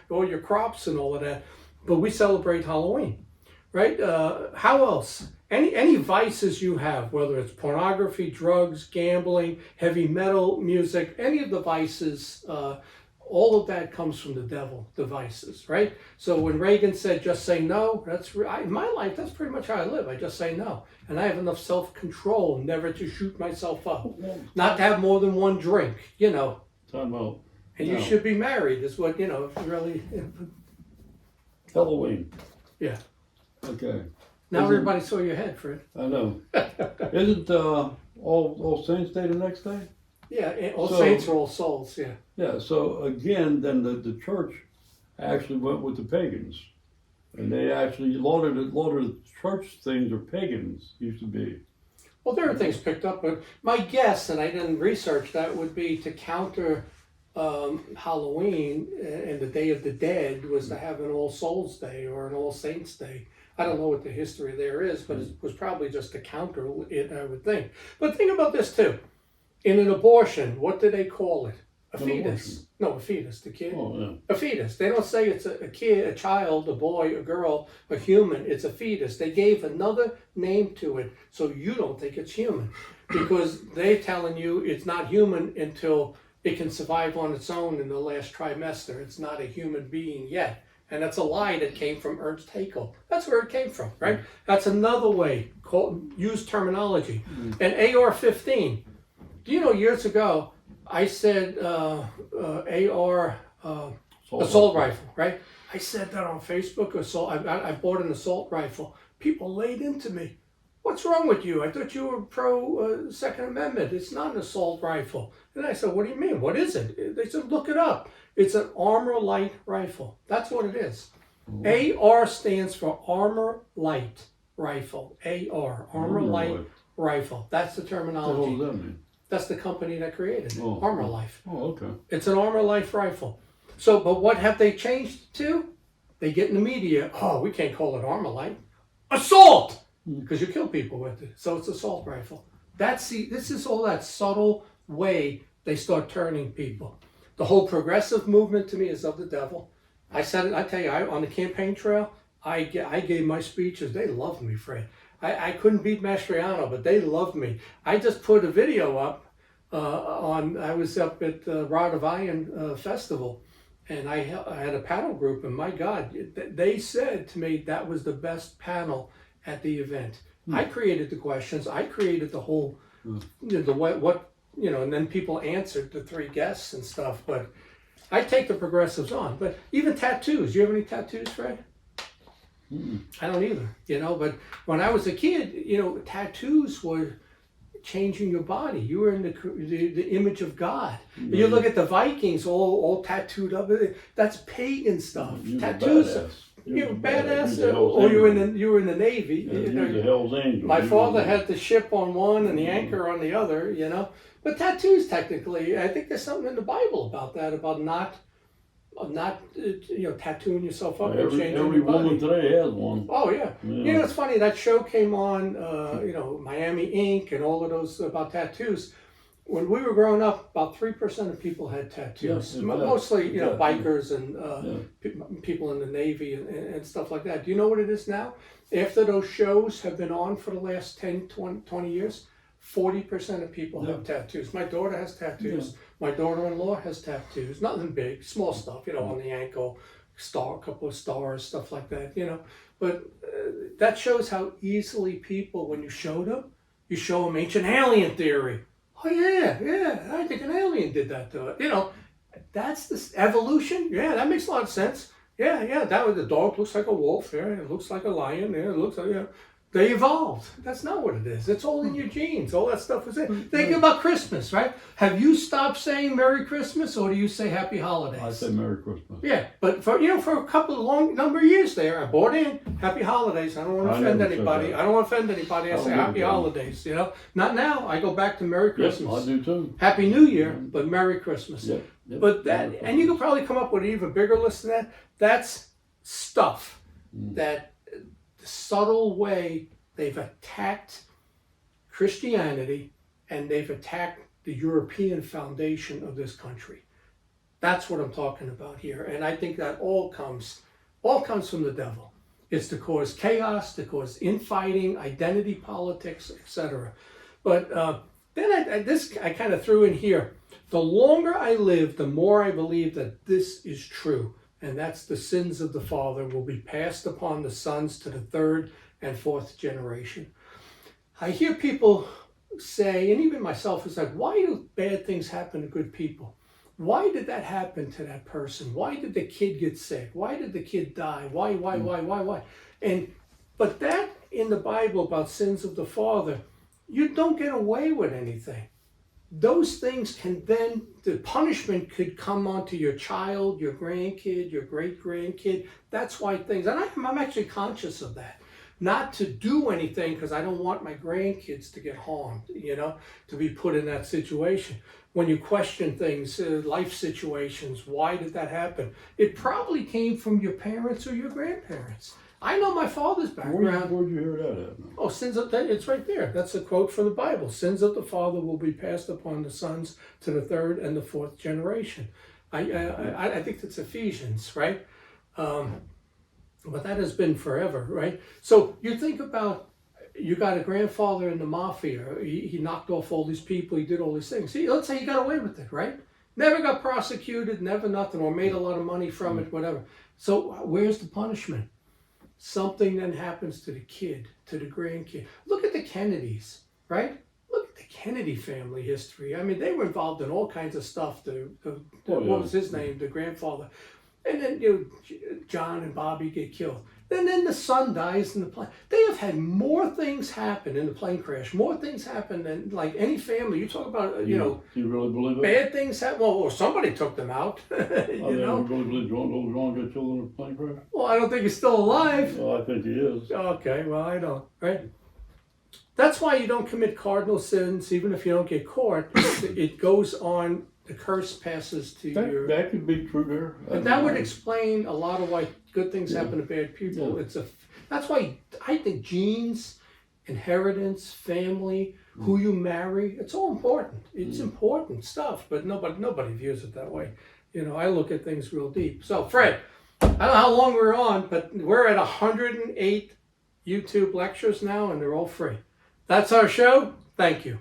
all your crops and all of that. But we celebrate Halloween, right? How else? Any vices you have, whether it's pornography, drugs, gambling, heavy metal, music, any of the vices, all of that comes from the devil, the vices, right? So when Reagan said, just say no, in my life, that's pretty much how I live. I just say no. And I have enough self-control never to shoot myself up, not to have more than one drink, Time out. And you No. should be married is what, really, Halloween. yeah. Okay. Now Isn't- everybody saw your head, Fred. I know. Isn't All Saints Day the next day? Yeah, and All So- Saints are All Souls, yeah. Yeah. So again, then the church actually went with the pagans, and they actually a lot of the church things are pagans used to be. Well, there are things picked up, but my guess, and I didn't research that, would be to counter Halloween and the Day of the Dead was to have an All Souls Day or an All Saints Day. I don't know what the history there is, but it was probably just to counter it, I would think. But think about this too. In an abortion, what do they call it? A An fetus. abortion. No, a fetus, the kid. Oh yeah. A fetus. They don't say it's a kid, a child, a boy, a girl, a human. It's a fetus. They gave another name to it so you don't think it's human. Because they're telling you it's not human until it can survive on its own in the last trimester. It's not a human being yet. And that's a lie that came from Ernst Haeckel. That's where it came from, right? That's another way, use terminology. And AR-15, do you know years ago, I said AR assault rifle, right? I said that on Facebook, assault. I bought an assault rifle. People laid into me. What's wrong with you? I thought you were pro Second Amendment. It's not an assault rifle. And I said, what do you mean? What is it? They said, look it up. It's an armor light rifle. That's what it is. AR stands for armor light rifle. AR, armor light rifle. That's the terminology. What does that mean? That's the company that created it, Oh. Armor Life. Oh, okay. It's an Armor Life rifle. So, but what have they changed to? They get in the media, oh, we can't call it Armor Light. Assault! Because you kill people with it. So it's assault rifle. This is all that subtle way they start turning people. The whole progressive movement to me is of the devil. I said it, I tell you, on the campaign trail, I gave my speeches. They loved me, Fred. I couldn't beat Mastriano, but they loved me. I just put a video up I was up at Rod of Iron Festival, and I had a panel group, and my God, they said to me that was the best panel at the event. I created the questions. I created the whole, and then people answered the three guests and stuff. But I take the progressives on. But even tattoos. Do you have any tattoos, Fred? I don't either, but when I was a kid, tattoos were changing your body. You were in the image of God. You look at the Vikings, all tattooed up. That's pagan stuff. Tattoos. You're badass, or you were in the Navy. You're the Hell's Angel. My father had the ship on one and the anchor on the other, But tattoos, technically, I think there's something in the Bible about that, about not tattooing yourself up or changing every your body. woman today has one. Oh yeah. Yeah. It's funny, that show came on, Miami Ink and all of those about tattoos. When we were growing up, about 3% of people had tattoos. Yeah, Mostly, yeah. bikers and people in the Navy and stuff like that. Do you know what it is now? After those shows have been on for the last 10, 20 years, 40% of people have tattoos. My daughter has tattoos. Yeah. My daughter-in-law has tattoos. Nothing big, small stuff, on the ankle, a couple of stars, stuff like that, But that shows how easily people, when you show them ancient alien theory. Oh yeah, I think an alien did that to it. That's the evolution. Yeah, that makes a lot of sense. Yeah, that was the dog looks like a wolf. Yeah, it looks like a lion. Yeah, it looks like They evolved. That's not what it is. It's all in your genes. All that stuff is it. Think about Christmas, right? Have you stopped saying Merry Christmas, or do you say Happy Holidays? I say Merry Christmas. Yeah, but for a couple of long number of years there, I bought in Happy Holidays. I don't want to offend anybody. I say Happy Holidays. Not now. I go back to Merry Christmas. Yes, I do too. Happy New Year, but Merry Christmas. Yep. But and you could probably come up with an even bigger list than that. That's stuff that the subtle way they've attacked Christianity and they've attacked the European foundation of this country. That's what I'm talking about here. And I think that all comes from the devil. It's to cause chaos, to cause infighting, identity politics, etc. But then I kind of threw in here. The longer I live, the more I believe that this is true. And that's the sins of the father will be passed upon the sons to the third and fourth generation. I hear people say, and even myself, is like, why do bad things happen to good people? Why did that happen to that person? Why did the kid get sick? Why did the kid die? Why? But that in the Bible about sins of the father, you don't get away with anything. Those things the punishment could come onto your child, your grandkid, your great-grandkid. That's why things, and I'm actually conscious of that. Not to do anything because I don't want my grandkids to get harmed, to be put in that situation. When you question things, life situations, why did that happen? It probably came from your parents or your grandparents. I know my father's background. Where'd you hear that at? Oh, it's right there. That's a quote from the Bible. Sins of the father will be passed upon the sons to the third and the fourth generation. I think that's Ephesians, right? But that has been forever, right? So you think about, you got a grandfather in the mafia. He knocked off all these people. He did all these things. See, let's say he got away with it, right? Never got prosecuted, never nothing, or made a lot of money from it, whatever. So where's the punishment? Something then happens to the kid, to the grandkid. Look at the Kennedys, right? Look at the Kennedy family history. I mean, they were involved in all kinds of stuff. What was his name? The grandfather. And then John and Bobby get killed. And then the son dies in the plane. They have had more things happen in the plane crash. More things happen than like any family. You talk about, you know, You really believe it? bad things happen. Well, or somebody took them out. I You mean, know. you really believe John got killed in a plane crash? Well, I don't think he's still alive. Well, I think he is. Okay, well, I don't, right? That's why you don't commit cardinal sins, even if you don't get caught. It goes on, the curse passes to your. That could be true there. But that would explain a lot of why good things Yeah. happen to bad people. Yeah. That's why I think genes, inheritance, family, who you marry, it's all important. It's important stuff, but nobody views it that way. You know, I look at things real deep. So, Fred, I don't know how long we're on, but we're at 108 YouTube lectures now, and they're all free. That's our show. Thank you.